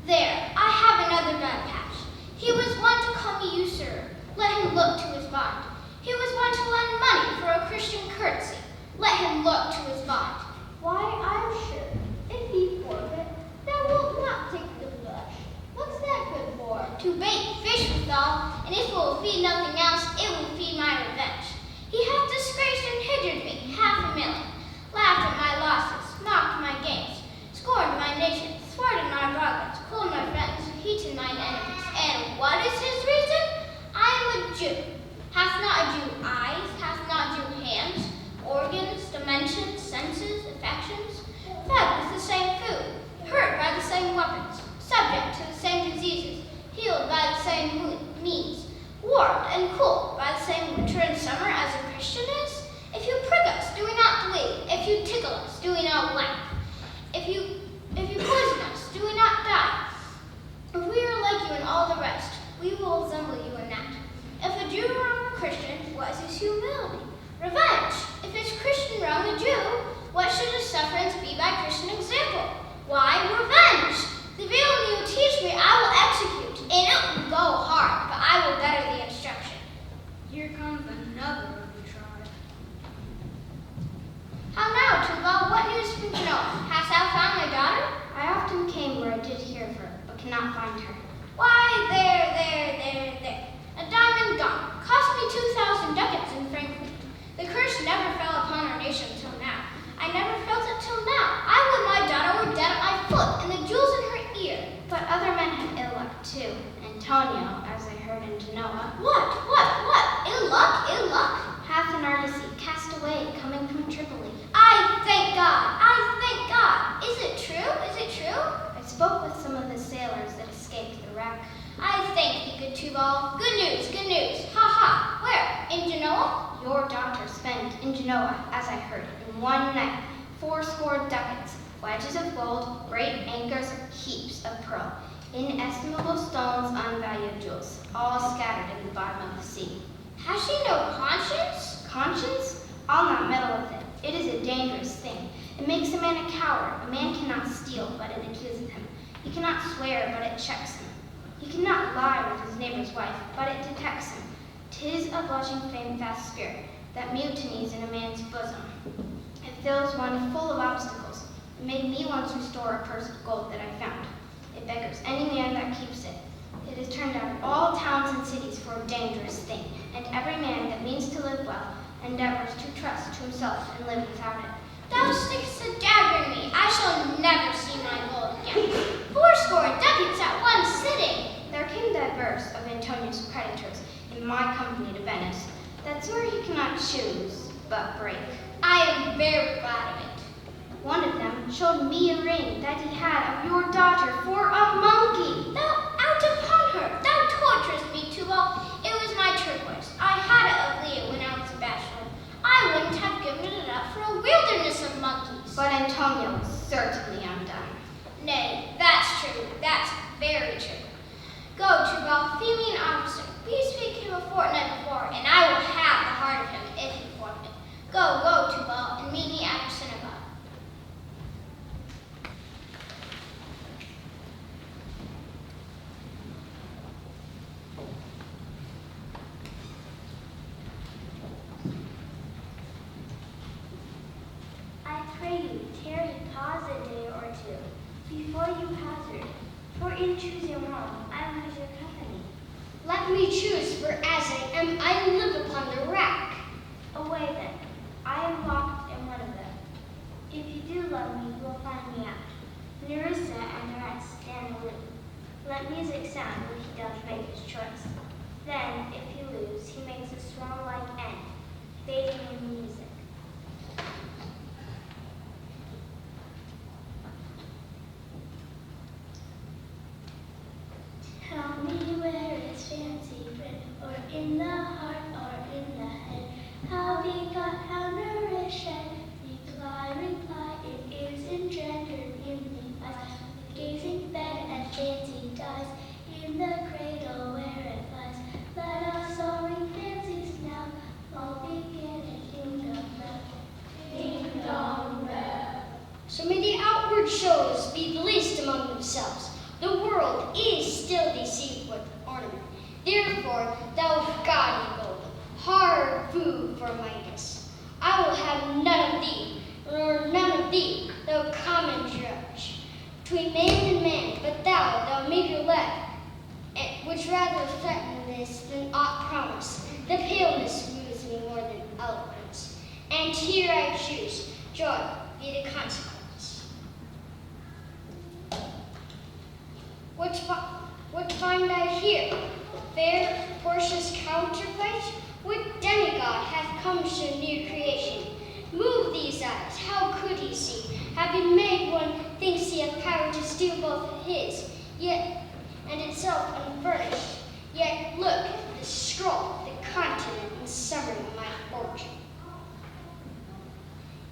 There, I have another bad patch. He was one to call me usurer. Let him look to his bond. He was one to lend money for a Christian courtesy. Let him look to his bond. Why, I'm sure, if he forfeit, thou wilt not take the flesh. What's that good for? To bait fish withal, and if it will feed nothing else, it will feed my revenge. He hath disgraced and hindered me $500,000, laughed at my losses, mocked my gains, scorned my nation, thwarted my progress, cooled my friends, heated mine enemies. And what is his reason? I am a Jew. Hath not a Jew eyes, hath not a Jew hands, organs, dimensions, senses, affections, fed with the same food, hurt by the same weapons, subject to the same diseases, healed by the same means, warmed and cooled by the same winter and summer as a Christian is? If you prick us, do we not bleed? If you tickle us, do we not laugh? If you poison us, do we not die? If we are like you in all the rest, we will resemble you in that. If a Jew wrong a Christian, what is his humility? Revenge. If it's Christian wrong a Jew, what should his sufferance be by Christian example? Why, revenge. The villainy you teach me, I will execute, and it will go hard, but I will better the instruction. Here comes another of the tribe. How now, Tubal, what news from Genoa? Hast thou found my daughter? I often came where I did hear of her, but cannot find her. Why, there. A diamond gone. Cost me 2,000 ducats in Frankfurt. The curse never fell upon our nation till now. I never felt it till now. I would my daughter were dead at my foot, and the jewels in her ear. But other men have ill luck too. Antonio, as I heard in Genoa, What? Ill luck? hath an argosy cast away coming from Tripoli. I thank God. Is it true? I spoke with some of the sailors that escaped the wreck. I thank thee, good Tubal. Good news. Ha. Where? In Genoa? Your daughter spent in Genoa, as I heard, in one night, 80 ducats, wedges of gold, great anchors, heaps of pearl, inestimable stones, unvalued jewels, all scattered in the bottom of the sea. Has she no conscience? Conscience? I'll not meddle with it. It is a dangerous thing. It makes a man a coward. A man cannot steal, but it accuses him. He cannot swear, but it checks him. He cannot lie with his neighbor's wife, but it detects him. 'Tis a blushing fast spirit that mutinies in a man's bosom. It fills one full of obstacles. It made me once restore a purse of gold that I found. It beggars any man that keeps it. It is turned out in all towns and cities for a dangerous thing, and every man that means to live well endeavors to trust to himself and live without it. Thou stickest a dagger in me. I shall never see my gold again. 80 ducats at one sitting. There came divers of Antonio's creditors in my company to Venice, that swore he cannot choose but break. I am very glad of it. One of them showed me a ring that he had of your daughter for a monkey. Thou out upon her. Thou torturest me, Tubal. It was my turquoise. I had it of Leah when I was a bachelor. I wouldn't have given it up for a wilderness of monkeys. But Antonio was certainly undone. Nay, that's true. That's very true. Go, Tubal, feed me an officer. We speak him a fortnight before, and I will have the heart of him if he forfeit. Go, Tubal, and meet me at the synagogue. I pray you, tarry, pause a day or two, before you hazard, for in choosing wrong, I lose your company. Let me choose, for as I am, I live upon the rack. Away then, I am locked in one of them. If you do love me, you will find me out. Nerissa and the rest stand aloof. Let music sound when he does make his choice. Then, if he lose, he makes a swan-like end, fading in music. Tell me where is fancy bred, or in the heart, or in the head. How begot, how nourished, reply, it is engendered in the eyes. Gazing fed and fancy dies, in the cradle where it lies. Let us soaring fancies now, all begin a kingdom bell. Kingdom bell. So may the outward shows be the least among themselves. The world is still deceived with ornament. Therefore, thou gaudy gold, hard food for Midas. I will have none of thee, nor none of thee, thou common drudge. Between man and man, but thou meager lead, which rather threatenest than aught promise. The paleness moves me more than eloquence. And here I choose, joy be the consequence. What find I here? Fair Portia's counterfeit? What demigod hath come so near creation? Move these eyes, how could he see? Having made one, thinks he hath power to steal both his, yet and itself unfurnished. Yet look, the scroll, the continent and summary of my fortune.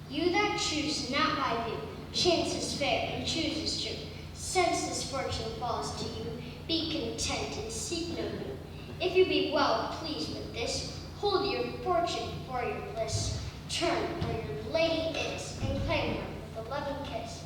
You that choose not my view, chance is fair and choose is true. Since this fortune falls to you, be content and seek no new. If you be well pleased with this, hold your fortune for your bliss. Turn where your lady is, and claim her with a loving kiss.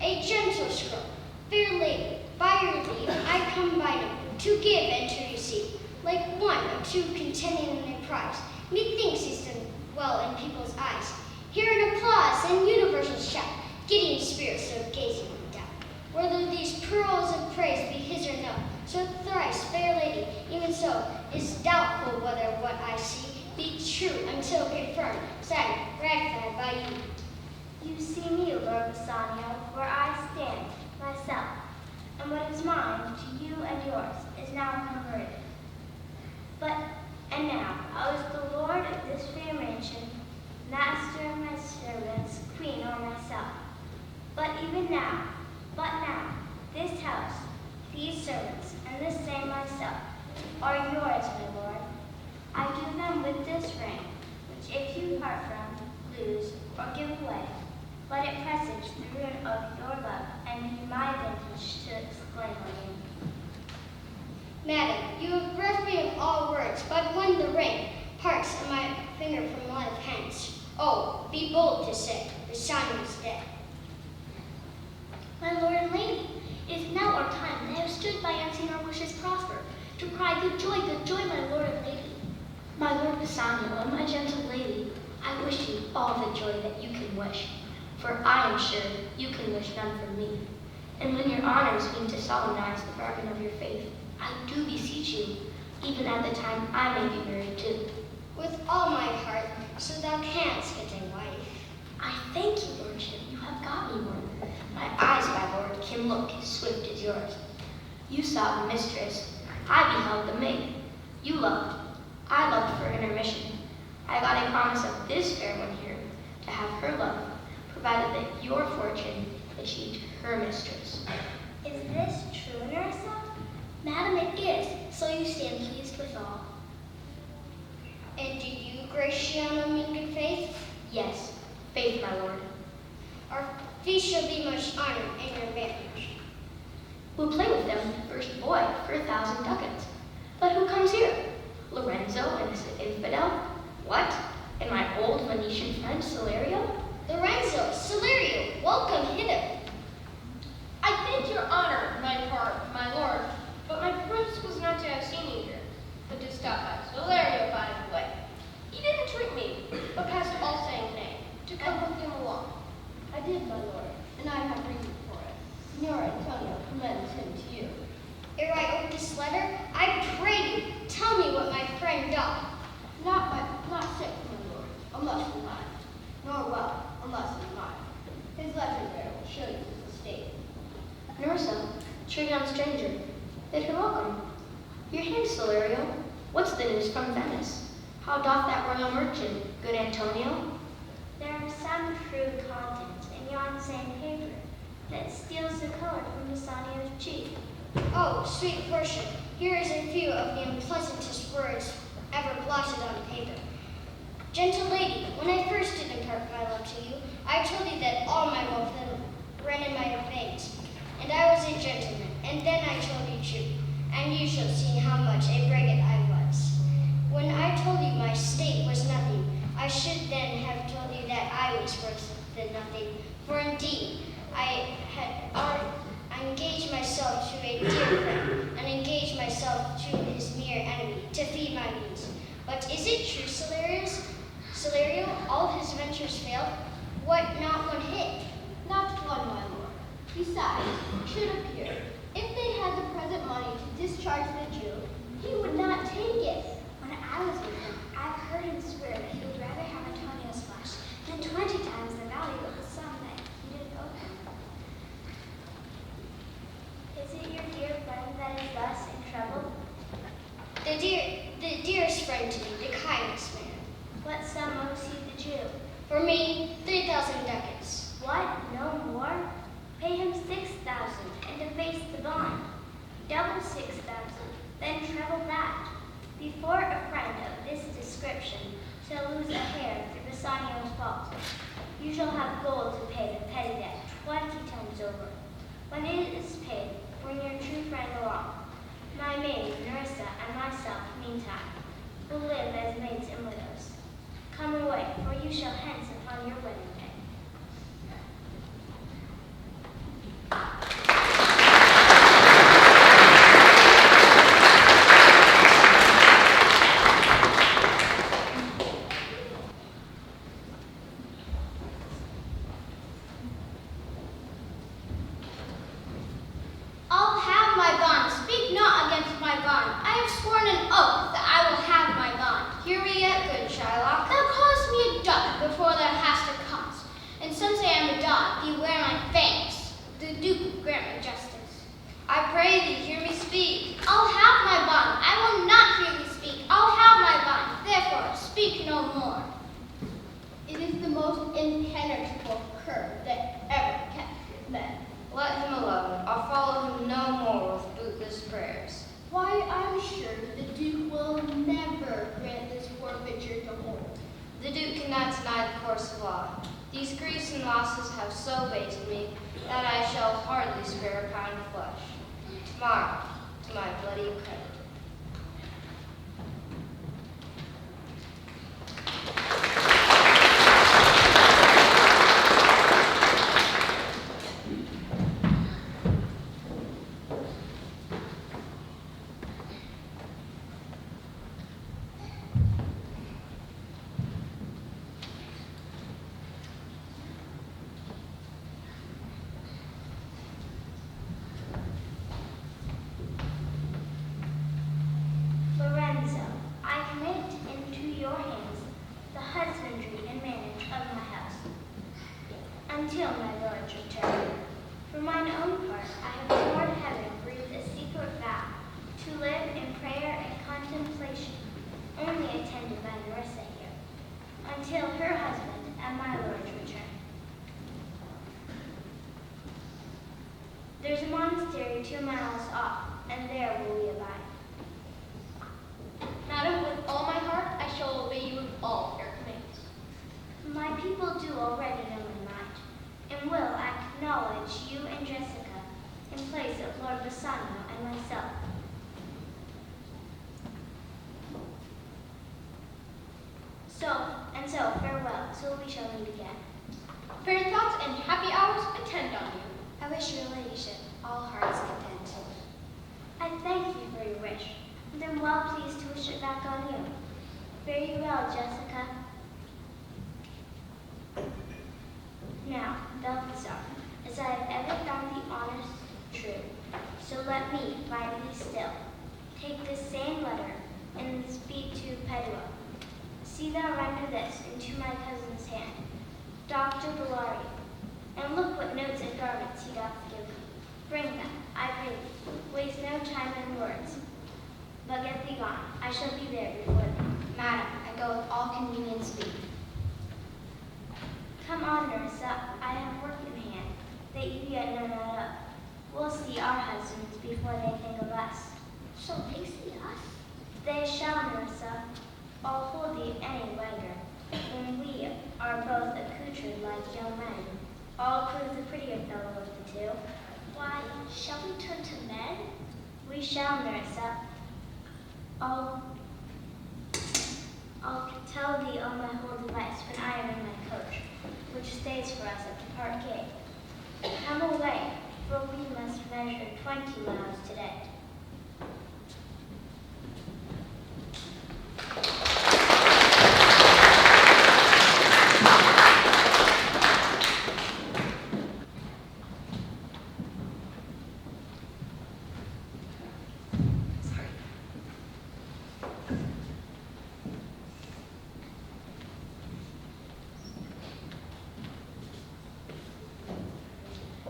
A gentle scroll, fair lady, by your leave, I come by no, to give and to receive, like one of two contending in a prize. Methinks he's done well in people's eyes. Hear an applause and universal shout, giddy in spirit, so gazing on doubt. Whether these pearls of praise be his or no, so thrice fair lady, even so, is doubtful whether what I see be true until confirmed, signed, ratified by you. You see me, Lord Bassanio, where I stand, myself, and what is mine to you and yours is now converted. And now, I was the lord of this fair mansion, master of my servants, queen or myself. But now, this house, these servants, and this same myself, are yours, my lord. I give them with this ring, which if you part from, lose, or give away, let it presage the ruin of your love, and be my vintage to exclaim on you. Madam, you have bereft me of all words, but when the ring parts and my finger from my left hand, oh, be bold to say, the son is dead. My lord and lady, it is now our time, and I have stood by and seen our wishes prosper, to cry good joy, my lord and lady. My lord Bassanio, and my gentle lady, I wish you all the joy that you can wish, for I am sure you can wish none from me. And when your honors mean to solemnize the bargain of your faith, I do beseech you, even at the time I may be married too. with all my heart, so thou canst get a wife. I thank you, lordship, you have got me one. My eyes, my lord, can look as swift as yours. You saw the mistress, I beheld the maid. You loved, I loved for intermission. I got a promise of this fair one here, to have her love, provided that your fortune achieved her mistress. Is this true, Nerissa? Madam, it is, so you stand pleased withal. And do you, Gratiano, in good faith? Yes, faith, my lord. Our feast shall be much honored in your marriage. We'll play with them, first boy, for 1,000 ducats. But who comes here? Lorenzo and this infidel? What? And my old Venetian friend, Salerio? Lorenzo, Salerio, welcome hither. I thank your honor, my lord, but my prince was not to have seen you here, but to stop by Salerio by the way. He didn't treat me, but passed all saying nay, to come with him along. I did, my lord, and I have reason for it. Signor Antonio commends him to you. Ere I open this letter, I pray you, tell me what my friend doth. Not sick, my lord, unless in mind, nor well, unless in mind. His letter there will show you his estate. Nerissa, true young stranger, bid her welcome. Your hand, Salerio. What's the news from Venice? How doth that royal merchant, good Antonio? There are some crude contents in yon same paper that steals the color from Bassanio's cheek. Oh, sweet Portia, here is a few of the unpleasantest words ever blotted on paper. Gentle lady, when I first did impart my love to you, I told you that all my wealth ran in my veins, and I was a gentleman, and then I told you true, and you shall see how much a brigand I was. When I told you my state was nothing, I should then have told you that I was worse than nothing, for indeed I engaged myself to a dear friend, and engaged myself to his near enemy, to feed my needs. But is it true, Salerio, all his ventures failed? What, not one hit? Not one, my lord. Besides, it should appear, if they had the present money to discharge the Jew, he would not take it. When I was with him, I've heard him swear that he would rather have Antonio's flesh than 20 times the value of the sum that he did owe him. Is it your dear friend that is thus in trouble? The dearest friend to me, the kindest man. What sum owes he the Jew? For me, 3,000 ducats. What? No more? Pay him 6,000 and deface the bond. Double 6,000, then treble that. Before a friend of this description shall lose a hair through Bassanio's fault, you shall have gold to pay the petty debt 20 times over. When it is paid, bring your true friend along. My maid, Nerissa, and myself, meantime, will live as maids and widows. Come away, for you shall hence upon your wedding day. I'll have my bond. Speak not against my bond. I have sworn an oath that I will have my bond. Hear me yet, good Shylock. Thou callest me a dog before thou hast a cause. And since I am a dog, beware my fangs. The Duke will grant me justice. I pray thee, hear me speak. I'll have my bond. I will not hear thee speak. I'll have my bond. Therefore, speak no more. It is the most impenetrable cur that ever captured men. Let him alone. I'll follow him no more with bootless prayers. Why, I'm sure the Duke will never grant this forfeiture to hold. The Duke cannot deny the course of law. These griefs and losses have so baited me that I shall hardly spare a pound of flesh. Tomorrow, to my bloody credit. till we shall meet again. Fair thoughts and happy hours attend on you. I wish your ladyship all hearts content. I thank you for your wish, and am well pleased to wish it back on you. Fare you well, Jessica. Now, Balthazar, as I have ever found the honest true, so let me find thee still. Take this same letter, and speed to Padua. See thou render this into my cousin's hand, Dr. Bellari, and look what notes and garments he doth give me. Bring them, I pray thee. Waste no time in words, but get thee gone. I shall be there before thee. Madam, I go with all convenient speed. Come on, nurse, up. I have work in hand that you yet know not of. We'll see our husbands before they think of us. Shall they see us? They shall, nurse, up. I'll hold thee any wager, when we are both accoutred like young men. I'll prove the prettier fellow of the two. Why, shall we turn to men? We shall, nurse, up. I'll tell thee all my whole device when I am in my coach, which stays for us at the park gate. Come away, for we must measure 20 miles today.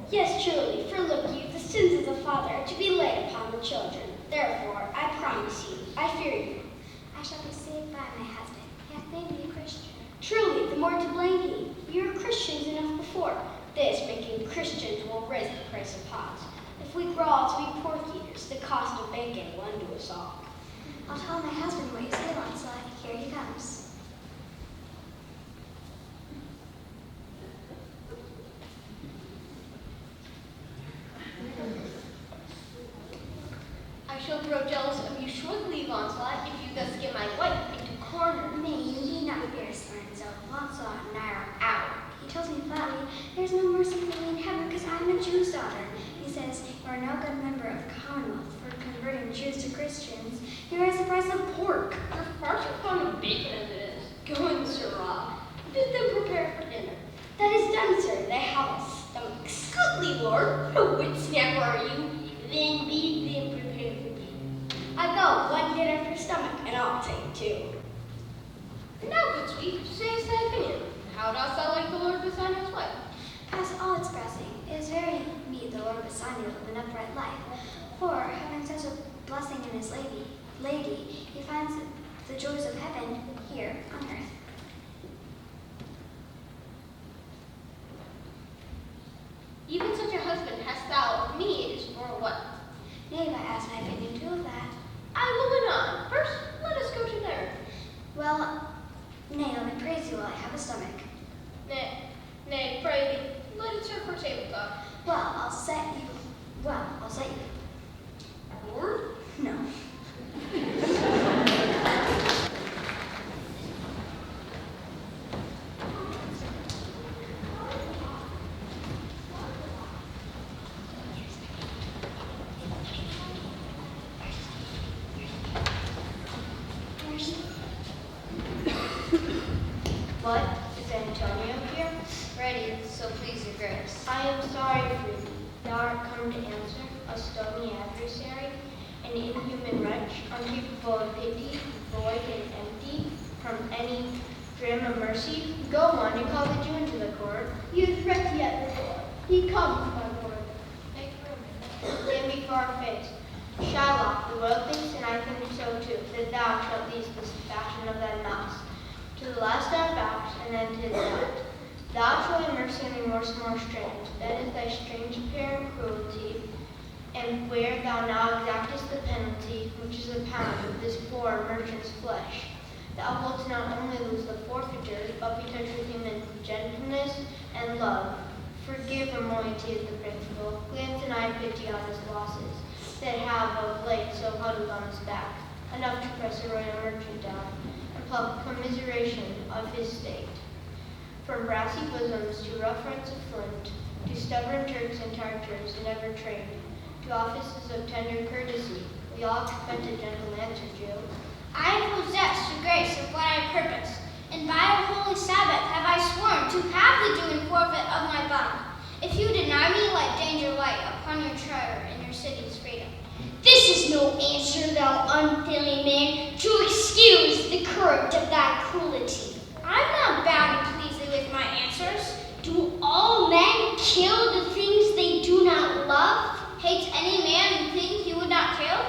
Yes, truly, for look you, the sins of the father are to be laid upon the children. Therefore, I promise you, I fear you. I shall be saved by my husband. He hath made me a Christian. Truly, the more to blame ye. You were Christians enough before. This making Christians will raise the price of pots. If we grow all to be pork eaters, the cost of bacon will undo us all. I'll tell my husband what you say, Lancelot. Here he comes. I shall grow jealous of you shortly, Lancelot, if you thus get my wife into corner. Nay, you need not fear, Lorenzo. Lancelot and I are out. He tells me flatly, there's no mercy for me in heaven because I'm a Jew's daughter. He says, you are no good member of the Commonwealth for converting Jews to Christians. You raise the price of pork. You're far too fond of bacon as it is. Go in, sirrah. Bid them prepare for dinner. That is done, sir. They have a stomach. Goodly lord, a wit snapper are you? Then bid them prepare for dinner. I go, one dinner per stomach, and I'll take two. Now, good sweet, say thy opinion. How dost thou like the Lord Bassanio's wife? Past all expressing, it is very meet the Lord Bassanio live an upright life. For, having such a blessing in his lady, he finds the joys of heaven here on earth. Even such a husband hast thou of me, it is for what? Nay, but ask my opinion too of that. I will anon. First, let us go to dinner. Well, nay, let me praise you while I have a stomach. Nay, pray thee, let it serve for table talk. Well, I'll set you. Lord? No. What? Is Antonio here? Ready, so please your grace. I am sorry for thee. Thou art come to answer, a stony adversary, an inhuman wretch, incapable of pity, void and empty, from any dram of mercy. Go on, and call the Jew into the court. You threat yet the Lord. He comes, my lord. Make room. Stand before our face. Shylock, the world thinks, and I think so too, that thou shalt lead this fashion of thy mouse. To the last thou vowest, and then to the end. Thou shalt have mercy and remorse more strange. That is thy strange apparent cruelty, and where thou now exactest the penalty, which is a pound of this poor merchant's flesh. Thou wilt not only lose the forfeiture, but be touched with human gentleness and love. Forgive or moiety is the principle. Glance and eye pity on his losses, that have of late so huddled on his back, enough to press a royal merchant down, and pluck commiseration of his state. From brassy bosoms to rough hearts of flint, to stubborn Turks and Tartars never trained, to offices of tender courtesy, we all expect a gentle answer, Jew. I possess the grace of what I purpose, and by a holy Sabbath have I sworn to have the due and forfeit of my bond. If you deny me, let danger light upon your charter and your city's freedom. This is no answer, thou unfeeling man, to excuse the courage of thy cruelty. I'm not bound to please thee with my answers. Do all men kill the things they do not love? Hates any man the thing he would not kill?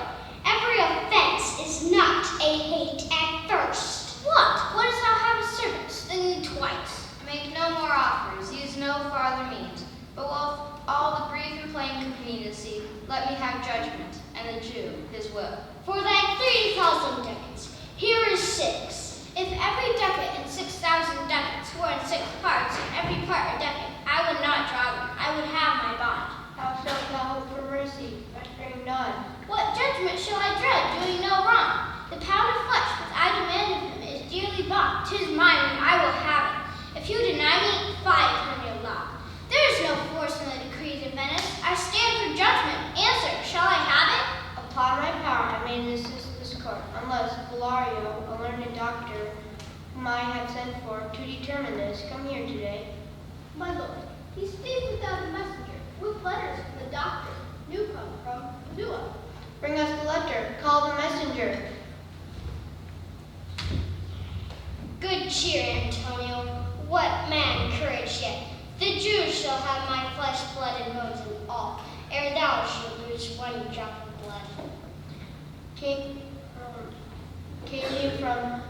Every offense is not a hate at first. What? Wouldst thou have a servant sting thee twice? Make no more offers, use no farther means. But while all the brief and plain conveniency, let me have judgment, and the Jew his will. For thy 3,000 ducats, here is 6. If every ducat and 6,000 ducats were in 6 parts, and every part a ducat, I would not draw them. I would have my bond. How shalt thou hope for mercy, uttering none? What judgment shall I dread, doing no wrong? The pound of flesh which I demand of him is dearly bought. 'Tis mine, and I will have it. If you deny me, fly upon your law. There is no force in the decrees of Venice. I stand for judgment. Answer, shall I have it? Upon my power I may assist this court, unless Bellario, a learned doctor, whom I have sent for to determine this, come here today. My lord, he speaks without a messenger, with letters from the doctor, new come from Padua. Bring us the letter. Call the messenger. Good cheer, Antonio. What man courage yet? The Jews shall have my flesh, blood, and bones and all, ere thou shalt lose one drop of blood. Came you from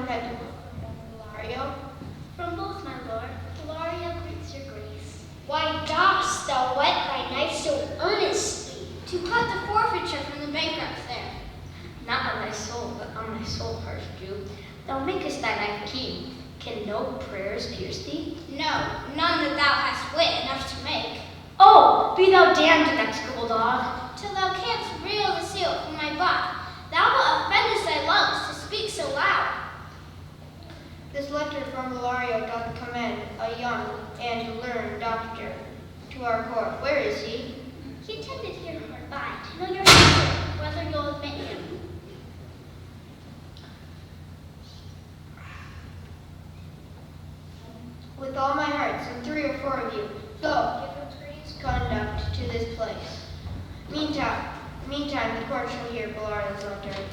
Bellario? From both, my lord. Gloria greets your grace. Why dost thou whet thy knife so earnestly? To cut the forfeiture from the bankrupts there. Not on thy soul, but on thy soul, harsh Jew. Thou makest thy knife keen. Can no prayers pierce thee? No, none that thou hast wit enough to make. Oh, be thou damned, inexorable dog. Till thou canst reel the seal from my bond. Thou wilt offendest thy lungs to speak so loud. This letter from Bellario doth commend a young and learned doctor to our court. Where is he? He attended here hard by to know your answer, whether you'll admit him. With all my heart, some 3 or 4 of you, go, give a priest's conduct to this place. Meantime, the court shall hear Bellario's letter.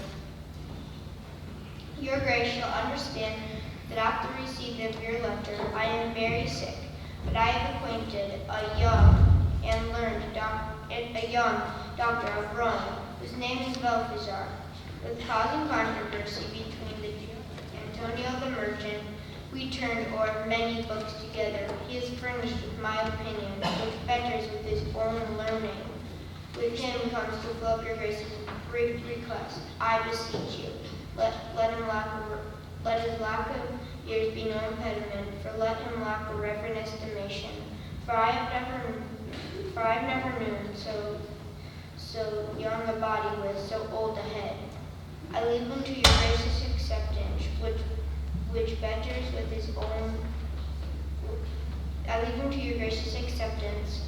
Your grace shall understand that after receipt of your letter, I am very sick, but I have acquainted a young and learned doctor of Rome, whose name is Balthazar, with causing controversy between the Jew and Antonio the merchant. We turned o'er many books together. He is furnished with my opinion, which betters with his own learning. With him comes to fill up your grace's great request. I beseech you, let his lack of years be no impediment, for let him lack a reverent estimation. For I've never known so young a body with so old a head. I leave him to your gracious acceptance, which betters with his own. I leave him to your gracious acceptance,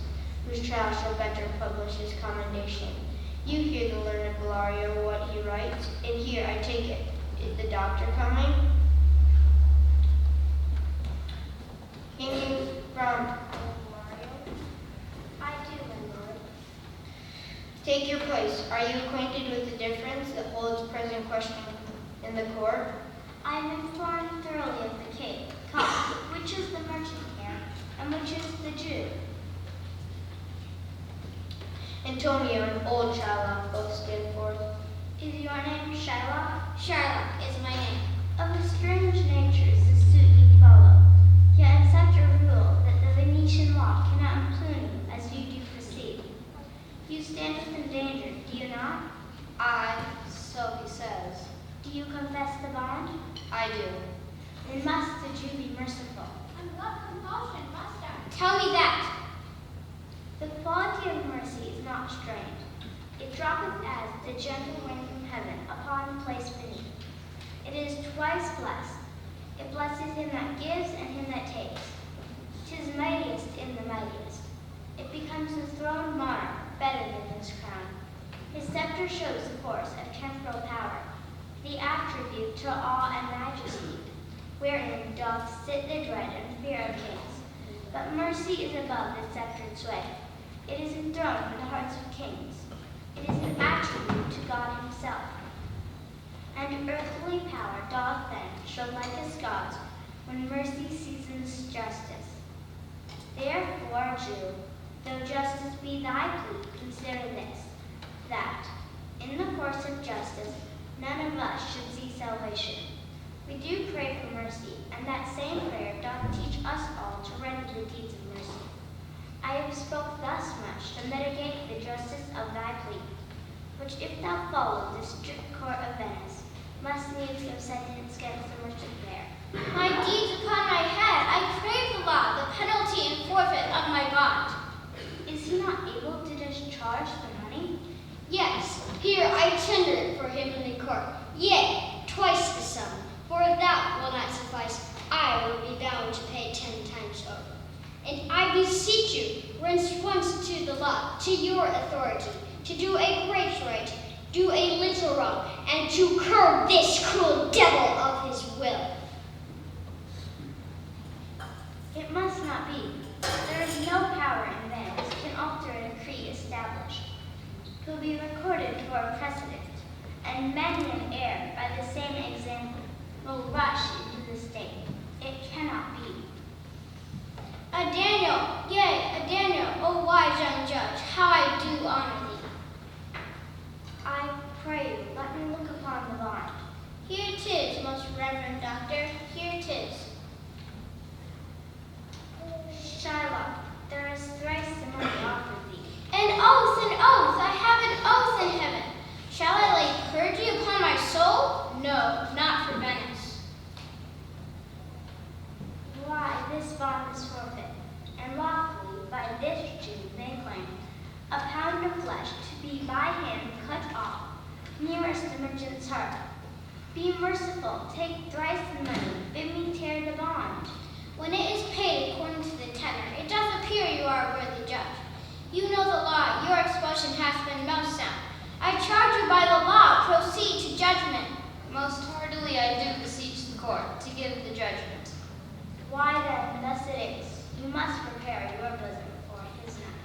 whose trial shall better publish his commendation. You hear the learned Bellario what he writes, and here I take it. Is the doctor coming? Came you from Bellario? I do, my lord. Take your place. Are you acquainted with the difference that holds present question in the court? I am informed thoroughly of the case. Come, which is the merchant here, and which is the Jew? Antonio and old Shylock both stand forth. Is your name Shylock? Shylock is my name. Of a strange nature is the suit you follow, yet in such a rule that the Venetian law cannot impugn you as you do proceed. You stand within danger, do you not? So he says. Do you confess the bond? I do. Then must the Jew be merciful. And what compulsion must I? Tell me that. The quality of mercy is not strained. It droppeth as the gentle rain from heaven upon the place beneath. It is twice blessed. It blesses him that gives and him that takes. 'Tis mightiest in the mightiest. It becomes his throne monarch better than his crown. His scepter shows the force of temporal power, the attribute to awe and majesty, wherein doth sit the dread and fear of kings. But mercy is above the sceptred sway. It is enthroned in the hearts of kings. It is an attribute to God himself. And earthly power doth then show like as God's when mercy seasons justice. Therefore, Jew, though justice be thy plea, consider this, that, in the course of justice, none of us should see salvation. We do pray for mercy, and that same prayer doth teach us all to render the deeds of mercy. I have spoke thus much to mitigate the justice of thy plea, which if thou follow the strict court of Venice, must needs give sentence against the merchant there. My deeds upon my head, I crave the law, the penalty and forfeit of my bond. Is he not able to discharge the money? Yes, here I tender it for him in the court. Yea, twice the sum. For if that will not suffice, I will be bound to pay 10 times over. And I beseech you, rinse once to the law, to your authority, to do a great right, do a little wrong, and to curb this cruel devil of his will. It must not be. There is no power in Venice can alter a decree established. 'Twill be recorded for a precedent, and many an heir by the same example will rush into the state. It cannot be. A Daniel, yea, a Daniel, O wise young judge, how I do honor thee. I pray you, let me look upon the bond. Here 'tis, most reverend doctor, here 'tis. Shylock, there is thrice the money offered thee. An oath, I have an oath in heaven. Shall I lay perjury upon my soul? No, not for Venice. Why, this bond is forfeit, and lawfully by this Jew may claim a pound of flesh to be by him cut off, nearest the merchant's heart. Be merciful, take thrice the money, bid me tear the bond. When it is paid according to the tenor, it doth appear you are a worthy judge. You know the law, your expression hath been most sound. I charge you by the law, proceed to judgment. Most heartily I do beseech the court to give the judgment. Why then, thus it is, you must prepare your bosom for his night.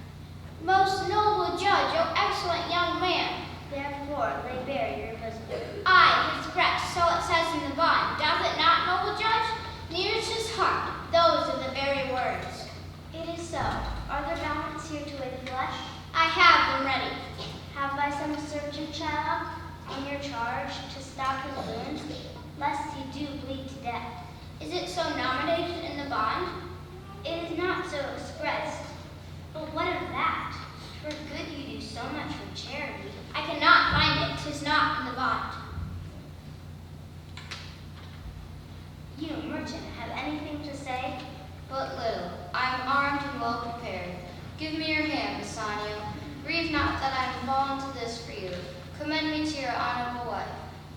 Most noble judge, O excellent young man. Therefore, lay bare your bosom. I, his breast, so it says in the bond. Doth it not, noble judge? Nearest his heart, those are the very words. It is so. Are there balance here to weigh the flesh? I have them ready. Have by some surgeon, Shylock, on your charge to stop his wounds, lest he do bleed to death. Is it so nominated in the bond? It is not so expressed. But what of that? For good you do so much for charity. I cannot find it. 'Tis not in the bond. You, merchant, have anything to say? But little. I am armed and well prepared. Give me your hand, Bassanio. Grieve not that I am fallen to this for you. Commend me to your honorable wife.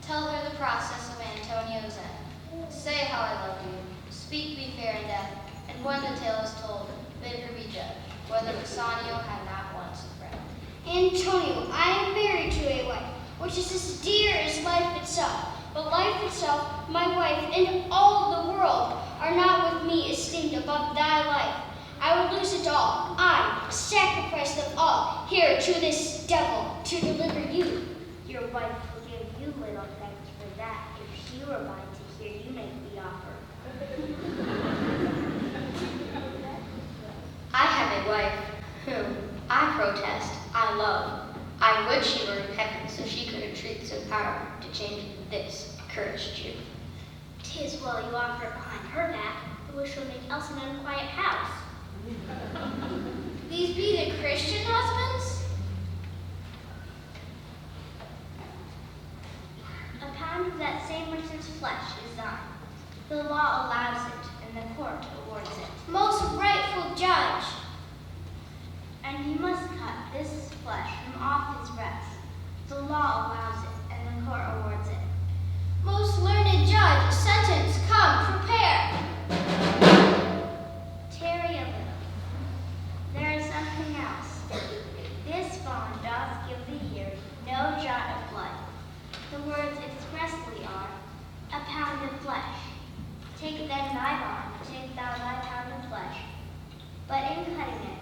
Tell her the process of Antonio's end. Say how I love you. Speak me fair in death. And when the tale is told, bid her be judged, whether Bassanio had not once a friend. Antonio, I am married to a wife, which is as dear as life itself. But life itself, my wife, and all the world are not with me esteemed above thy life. I would lose it all. I sacrifice them all here to this devil to deliver you. Your wife will give you little thanks for that if she were by to hear you make the offer. I have a wife whom, I protest, I love. I would she were in heaven so she could entreat some power to change this accursed Jew. 'Tis well you offer it behind her back, which will make else an unquiet house. These be the Christian husbands? A pound of that same merchant's flesh is thine. The law allows it, and the court awards it. Most rightful judge. And you must cut this flesh from off his breast. The law allows it, and the court awards it. Most learned judge, sentence, come, prepare. The words expressly are, a pound of flesh. Take then thy bond, take thou thy pound of flesh. But in cutting it,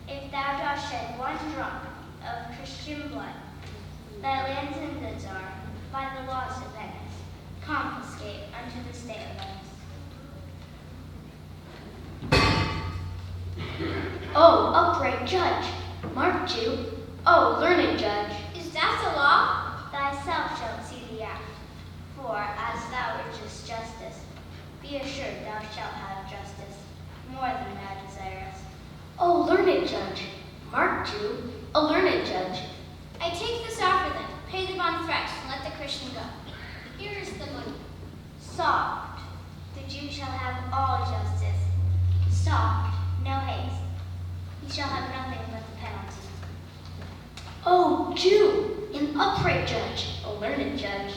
if thou dost shed one drop of Christian blood, thy lands and goods are, by the laws of Venice, confiscate unto the state of Venice. Oh, upright judge, marked you. Oh, learned judge. Is that the law? Thyself shalt see the act, for as thou urgest justice, be assured thou shalt have justice, more than thou desirest. Oh, learned judge, marked you. A learned judge. I take this offer then. Pay the bond thrice and let the Christian go. Here is the money. Soft, the Jew shall have all justice. Soft, no haste. He shall have nothing but the penalty. Oh, Jew, an upright judge, a learned judge.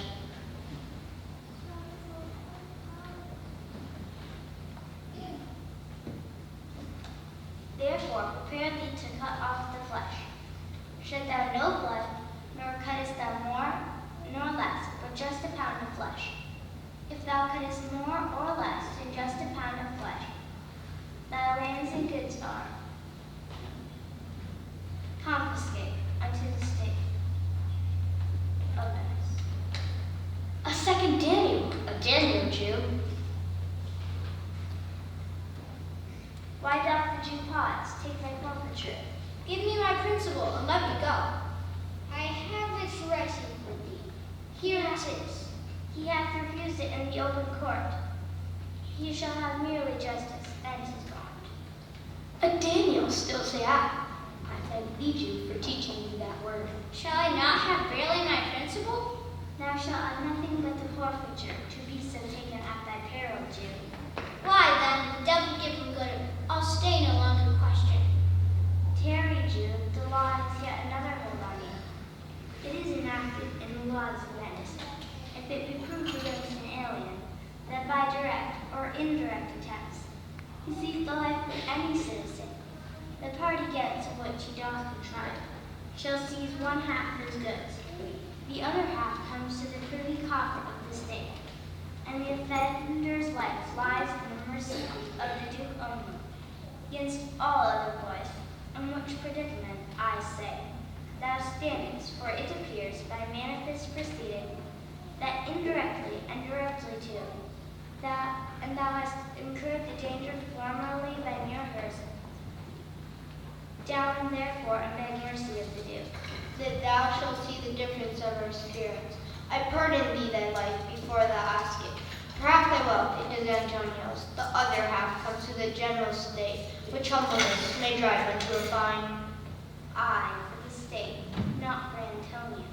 Therefore prepare thee to cut off the flesh. Shed thou no blood, nor cuttest thou more nor less, but just a pound of flesh. If thou cuttest more or less than just a pound of flesh, thy lands and goods are confiscate unto the state of Venice. A second Daniel, a Daniel Jew. Why doth the Jew pause? Take thy forfeiture. Give me my principal and let me go. I have it ready for thee. Here it is. He hath refused it in the open court. He shall have merely justice, and his bond. A Daniel, still say I. I thank thee, Jew, for teaching me that word. Shall I not have barely my principal? Thou shalt have nothing but the forfeiture, to be so taken at thy peril, Jew. Why then, the devil give him good. I'll stay no longer question. Tarry, Jew, the law has yet another hold on you. It is enacted in the laws of Venice, if it be proved against an alien, that by direct or indirect attempts he sees the life of any citizen, the part against which he doth contrive shall seize one half of his goods. The other half comes to the privy coffer of the state, and the offender's life lies in the mercy of the Duke only. Against all other boys, in which predicament, I say, thou standest, for it appears by manifest proceeding, that indirectly and directly too, and thou hast incurred the danger formerly by mere hers. Down therefore and beg mercy of the Duke. That thou shalt see the difference of our spirits. I pardon thee thy life before thou ask it. Half thy wealth it is Antonio's, the other half comes to the general state, which humbleness may drive unto a fine. I for the state, not for Antonio.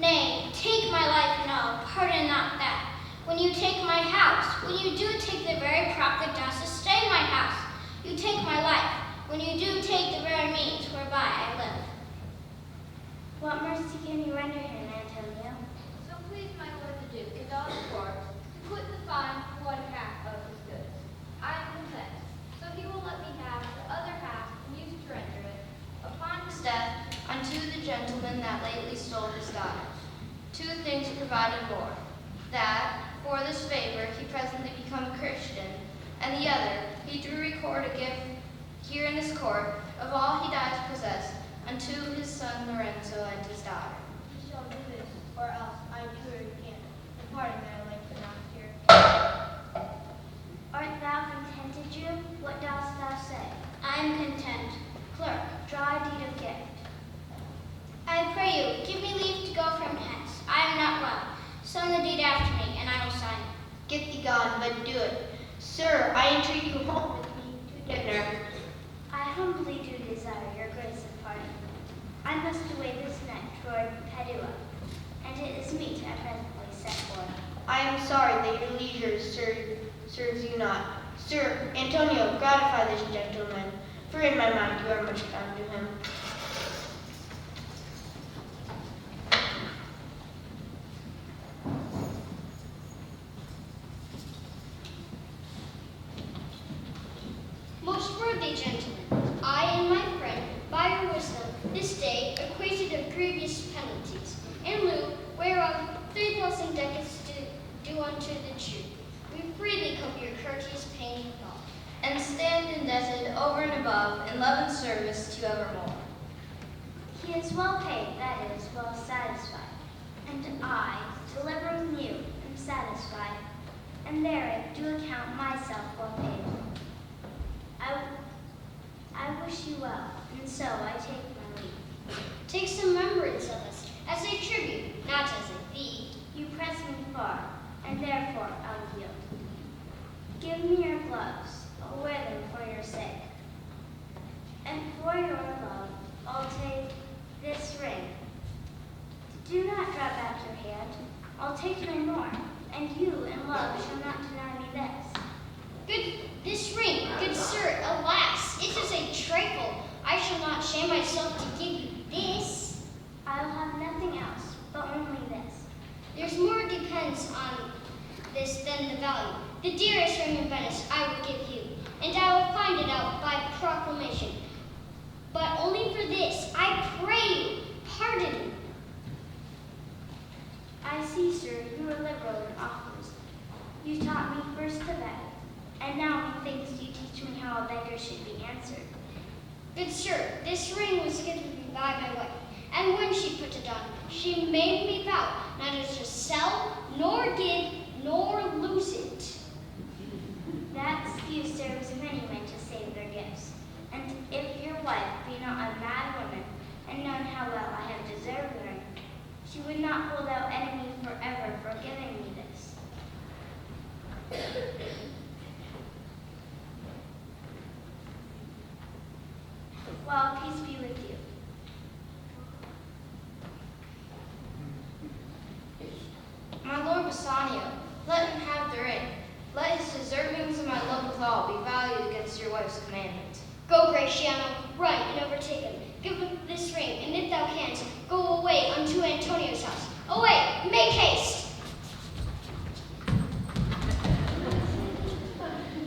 Nay, take my life and all, pardon not that. When you take my house, when you do take the very prop that does sustain my house, you take my life, when you do take the very means whereby I live. What mercy can you render him, Antonio? So please my lord the Duke, in all the court, to put the fine for one half of his goods. I am content, so he will let me have the other half and use to render it, upon his death, unto the gentleman that lately stole his daughter. 2 things provided more, that, for this favor, he presently become a Christian, and the other, he do record a gift here in this court of all he dies possessed, unto his son Lorenzo and his daughter. You shall do this, or else I do recant the pardon that I like pronounced here. Art thou contented, Jew? What dost thou say? I am content. Clerk, draw a deed of gift. I pray you, give me leave to go from hence. I am not well. Send the deed after me, and I will sign it. Get thee gone, but do it. Sir, I entreat you home with me to dinner. I humbly do desire your grace of pardon. I must away this night toward Padua, and it is meet I presently set forth. I am sorry that your leisure serves you not. Sir, Antonio, gratify this gentleman, for in my mind you are much bound to him. Most worthy gentlemen, I and my friend, by your wisdom, this day acquitted of previous penalties, in lieu whereof 3 + you unto the Jew. We freely cope your courteous pain with all, and stand indebted over and above in love and service to you evermore. He is well paid, that is, well satisfied. And I, delivering you, am satisfied, and therein do account myself well paid. I wish you well, and so I take my leave. Take some remembrance of us, as a tribute, not as a fee. You press me far, and therefore I'll yield. Give me your gloves, I'll wear them for your sake. And for your love, I'll take this ring. Do not drop back your hand, I'll take no more, and you in love shall not deny me this. This ring, good sir, alas, it is a trifle. I shall not shame myself to give you this. I'll have nothing else, but only this. There's more depends on this than the value. The dearest ring in Venice I will give you, and I will find it out by proclamation. But only for this, I pray you, pardon me. I see, sir, you are liberal in offers. You taught me first to beg, and now methinks you teach me how a beggar should be answered. Good sir, this ring was given me by my wife, and when she put it on, she made me vow neither to sell, nor give, nor lose it. That excuse serves many men to save their gifts. And if your wife be not a mad woman, and known how well I have deserved the ring, she would not hold out enemy forever for giving me this. Well, peace be with you. My lord Bassanio, let him have the ring. Let his deservings of my love withal be valued against your wife's commandment. Go, Gratiano, run and overtake him. Give him this ring, and if thou canst, go away unto Antonio's house. Away, make haste!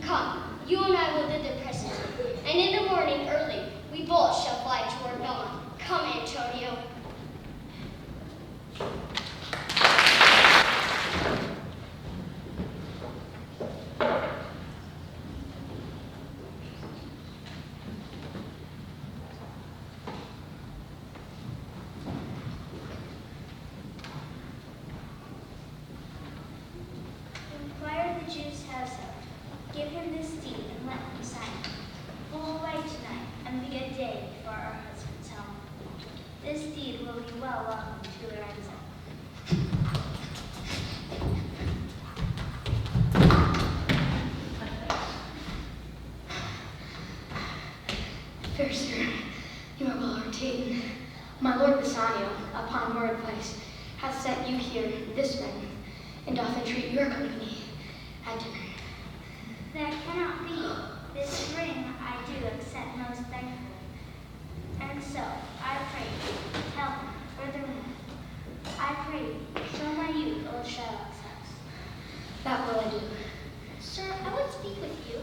Come, you and I will thither presently, and in the morning early we both shall fly toward Belmont. Come, Antonio. Inquire the Jew's household. Give him this deed and let him sign it. Go away tonight and be a day before our husband's home. This deed will be well welcome to Lorenzo. Fair sir, you are well overtaken. My lord Bassanio, upon your advice, hath sent you here this ring, and doth entreat your company at dinner. There cannot be. This ring I do accept most thankfully. And so, I pray you, tell him, furthermore, I pray you, show my youth old Shylock's house. That will I do. Sir, I would speak with you.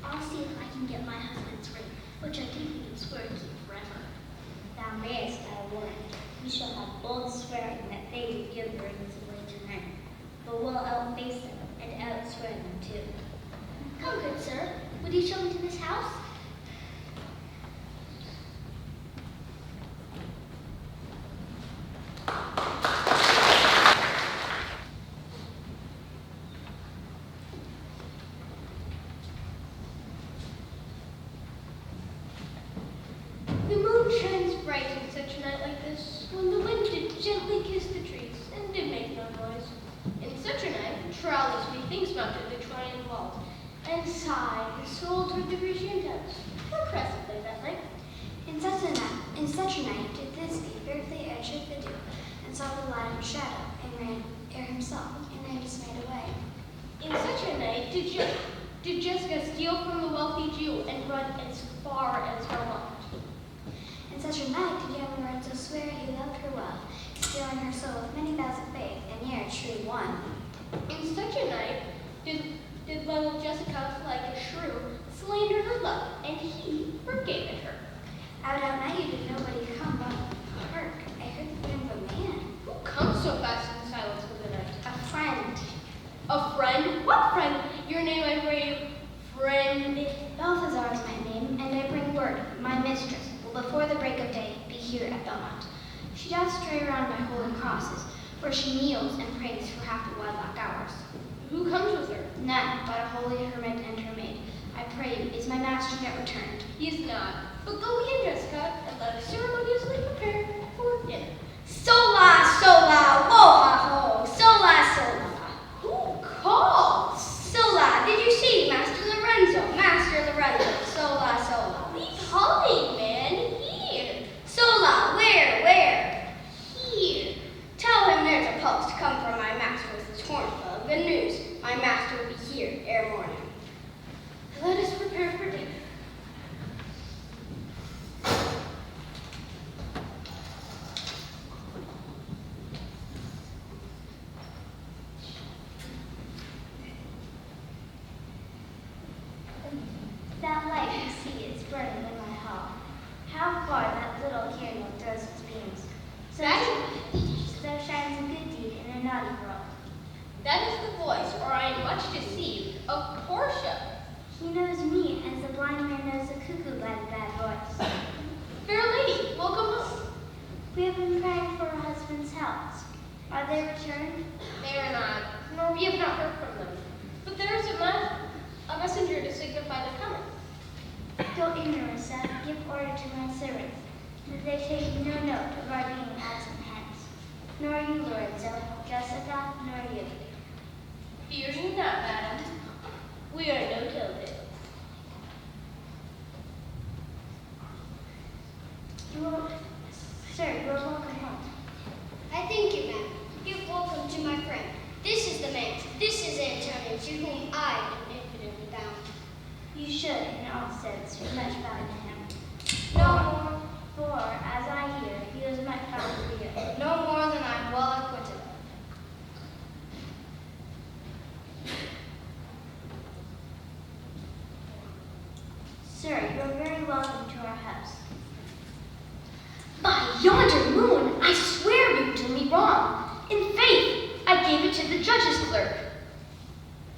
I'll see if I can get my husband's ring, which I think he would swear to keep forever. Thou mayest, I warrant. We shall have bold swearing that they do give the rings away to men, but we'll outface them and outswear them too. Come, good sir, would you show me to this house? The moon shines bright in such a night like this, when the wind did gently kiss the trees, and did make no noise. In such a night, Troilus methinks mounted the Trojan vault, and sighed his soul toward the Grecian depths. Impressively that night. In such a night did Thisbe fearfully entered the dew, and saw the light of shadow, and ran ere himself, and ran dismayed away. In such a night did Jessica steal from the wealthy Jew and run as far as Vermont. In such a night did young Lorenzo swear he loved her well, stealing her soul with many vows of faith, and ne'er truly won. In such a night did little Jessica, like a shrew, slander her love, and he forgave it her. Out night you did nobody come, but hark, I heard the feet of a man. Who comes so fast in the silence of the night? A friend. before the break of day, be here at Belmont. She does stray around by holy crosses, where she kneels and prays for happy wedlock hours. Who comes with her? None but a holy hermit and her maid. I pray you, is my master yet returned? He is not. But go in, Jessica, and let us ceremoniously prepare for dinner. Sola, sola, woha ho. Sola, sola. Who calls? Sola, did you see Master Lorenzo? Master Lorenzo. Sola, sola. The calling man here. Sola, where? Here. Tell him there's a post come from my master with his horn full of good news. My master will be here ere morning. Let us prepare for dinner. That light you see is burning in my hall. How far that little candle throws its beams. So shines a good deed in a naughty world. That is the voice, or I am much deceived, of Portia. He knows me as the blind man knows the cuckoo by the bad voice. Fair lady, welcome home. We have been praying for our husband's health. Are they returned? They are not, nor we have not heard from them. But there is a messenger to signify their coming. Go in, Marissa, give order to my servants, that they take no note of our being absent hence. Nor you, Lorenzo, Jessica, nor you. Fear you not, madam. We are no telltales. Sir, you are welcome home. I thank you, ma'am. Give welcome to my friend. This is the man. This is Antonio, to whom I am infinitely bound. You should, in all sense, be much bound to him. No For, as I hear, he was much bound for you. No more than I'm well acquitted of. Sir, you are very welcome to our house. By yonder moon, I swear you do me wrong. In faith, I gave it to the judge's clerk.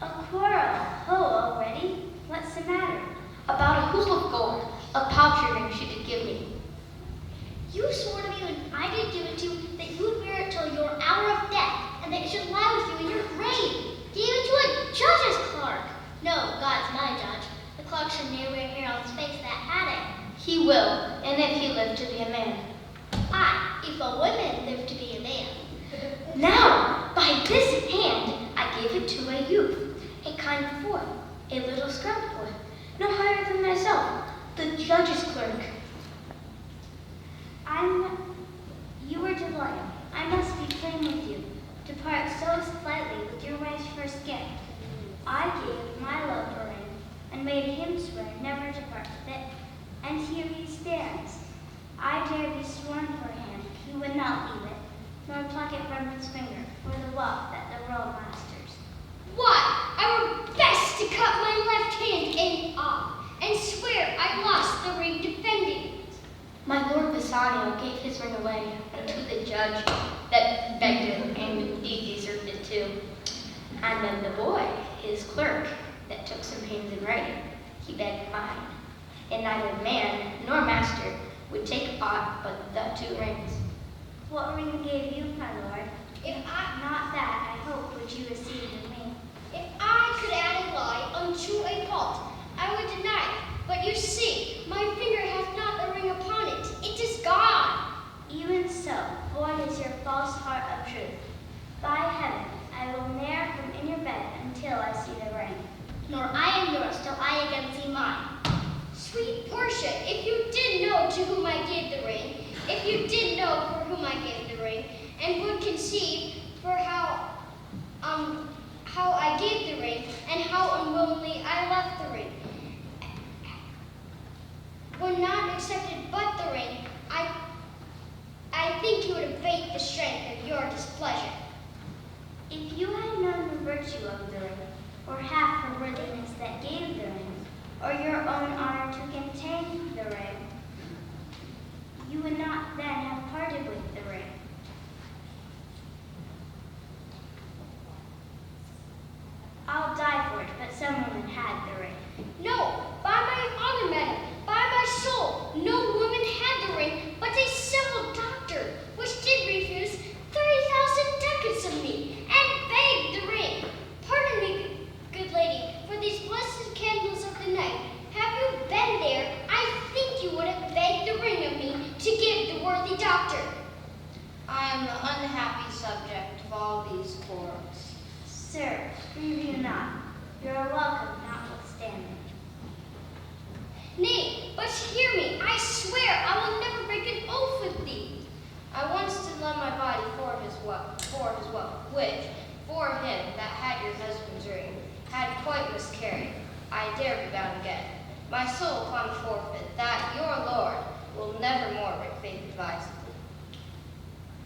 A quarrel. Ho, already? What's the matter? About a hoop of gold, a paltry ring she did give me. You swore to me when I did give it to you that you would wear it till your hour of death, and that it should lie with you in your grave. Gave it to a judge's clerk. No, God's my judge. The clerk should ne'er wear hair on his face that had it. He will, and if he live to be a man. Aye, if a woman lived to be a man. Now, by this hand, I gave it to a youth, a kind of boy, a little scrub boy, no higher than myself, the judge's clerk. You were to blame. I must be plain with you, to part so slightly with your wife's first gift. I gave my love a ring, and made him swear never to part with it. And here he stands. I dare be sworn for him, he would not leave it, nor pluck it from his finger, for the wealth that the world masters. Why, I were best to cut my left hand in off, and swear I lost the ring defending it. My lord Bassanio gave his ring away unto the judge that begged it, and indeed deserved it too. And then the boy, his clerk, that took some pains in writing, he begged mine. And neither man nor master would take aught but the 2 rings. What ring gave you, my lord? If I, Not that, I hope, which you received of me. if I could add a lie unto a fault, I would deny it. But you see, my finger hath not the ring upon it. It is gone. Even so, void is your false heart of truth. By heaven, I will ne'er come in your bed until I see the ring. Nor I am yours till I again see mine. Sweet Portia, if you did know to whom I gave the ring, if you did know for whom I gave the ring, and would conceive for how I gave the ring, and how unwillingly I left the ring, when not accepted but the ring, I think you would abate the strength of your displeasure. If you had known the virtue of the ring, or half her worthiness that gave the ring, or your own honor to contain the ring, you would not then have parted with the ring. I'll die for it, but some woman had the ring. No, by my honor, madam, by my soul, no woman had the all these quarrels. Sir, grieve you not. You are welcome notwithstanding. Nay, but hear me. I swear I will never break an oath with thee. I once did lend my body for his wealth, which, for him that had your husband's ring, had quite miscarried. I dare be bound again. My soul upon the forfeit, that your Lord will never more break faith advisedly.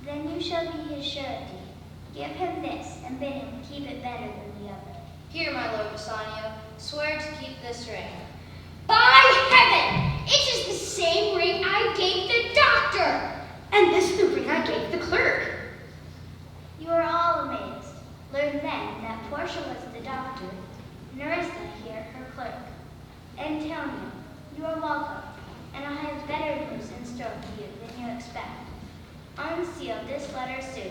Then you shall be his surety. Give him this, and bid him keep it better than the other. Here, my Lord Bassanio, swear to keep this ring. By heaven! It is the same ring I gave the doctor. And this the ring I gave the clerk. You are all amazed. Learn then that Portia was the doctor, Nerissa here her clerk. Antonio, you are welcome, and I have better news in store for you than you expect. Unseal this letter soon.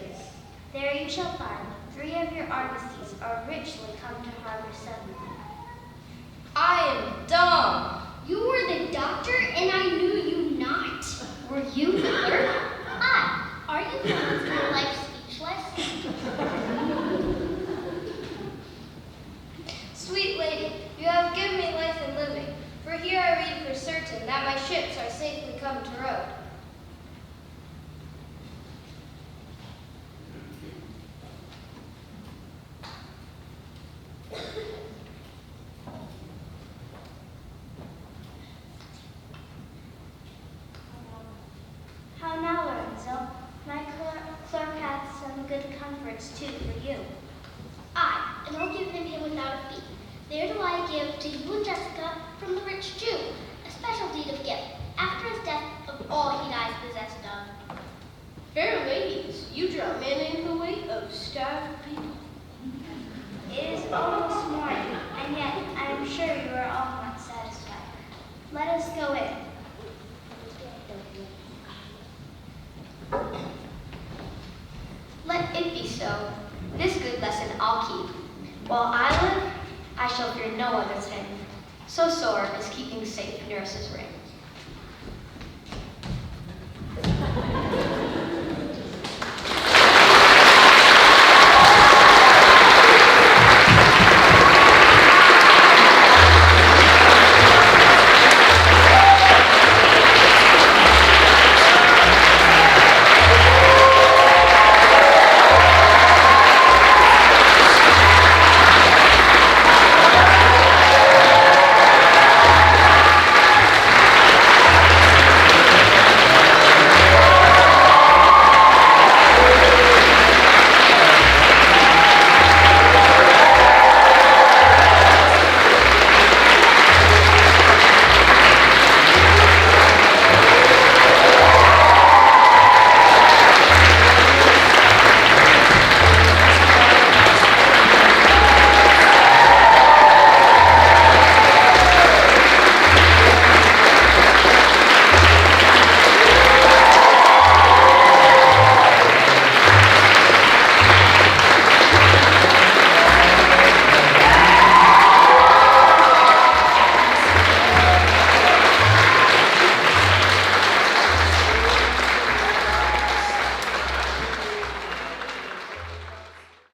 There you shall find 3 of your argosies are richly come to harbor suddenly. I am dumb. You were the doctor, and I knew you not. Were you the clerk? Are you the ones who are like speechless? Sweet lady, you have given me life and living, for here I read for certain that my ships are safely come to road. How now, Lorenzo? My clerk hath some good comforts too for you. Aye, and I'll give them him without a fee. There do I give to you and Jessica from the rich Jew, a special deed of gift, after his death of all he dies possessed of. Fair ladies, you draw men in the way of starved people. It is almost morning, and yet I am sure you are all not satisfied. Let us go in. Let it be so. This good lesson I'll keep. While I live, I shall fear no other thing. So sore is keeping safe Nereus's ring.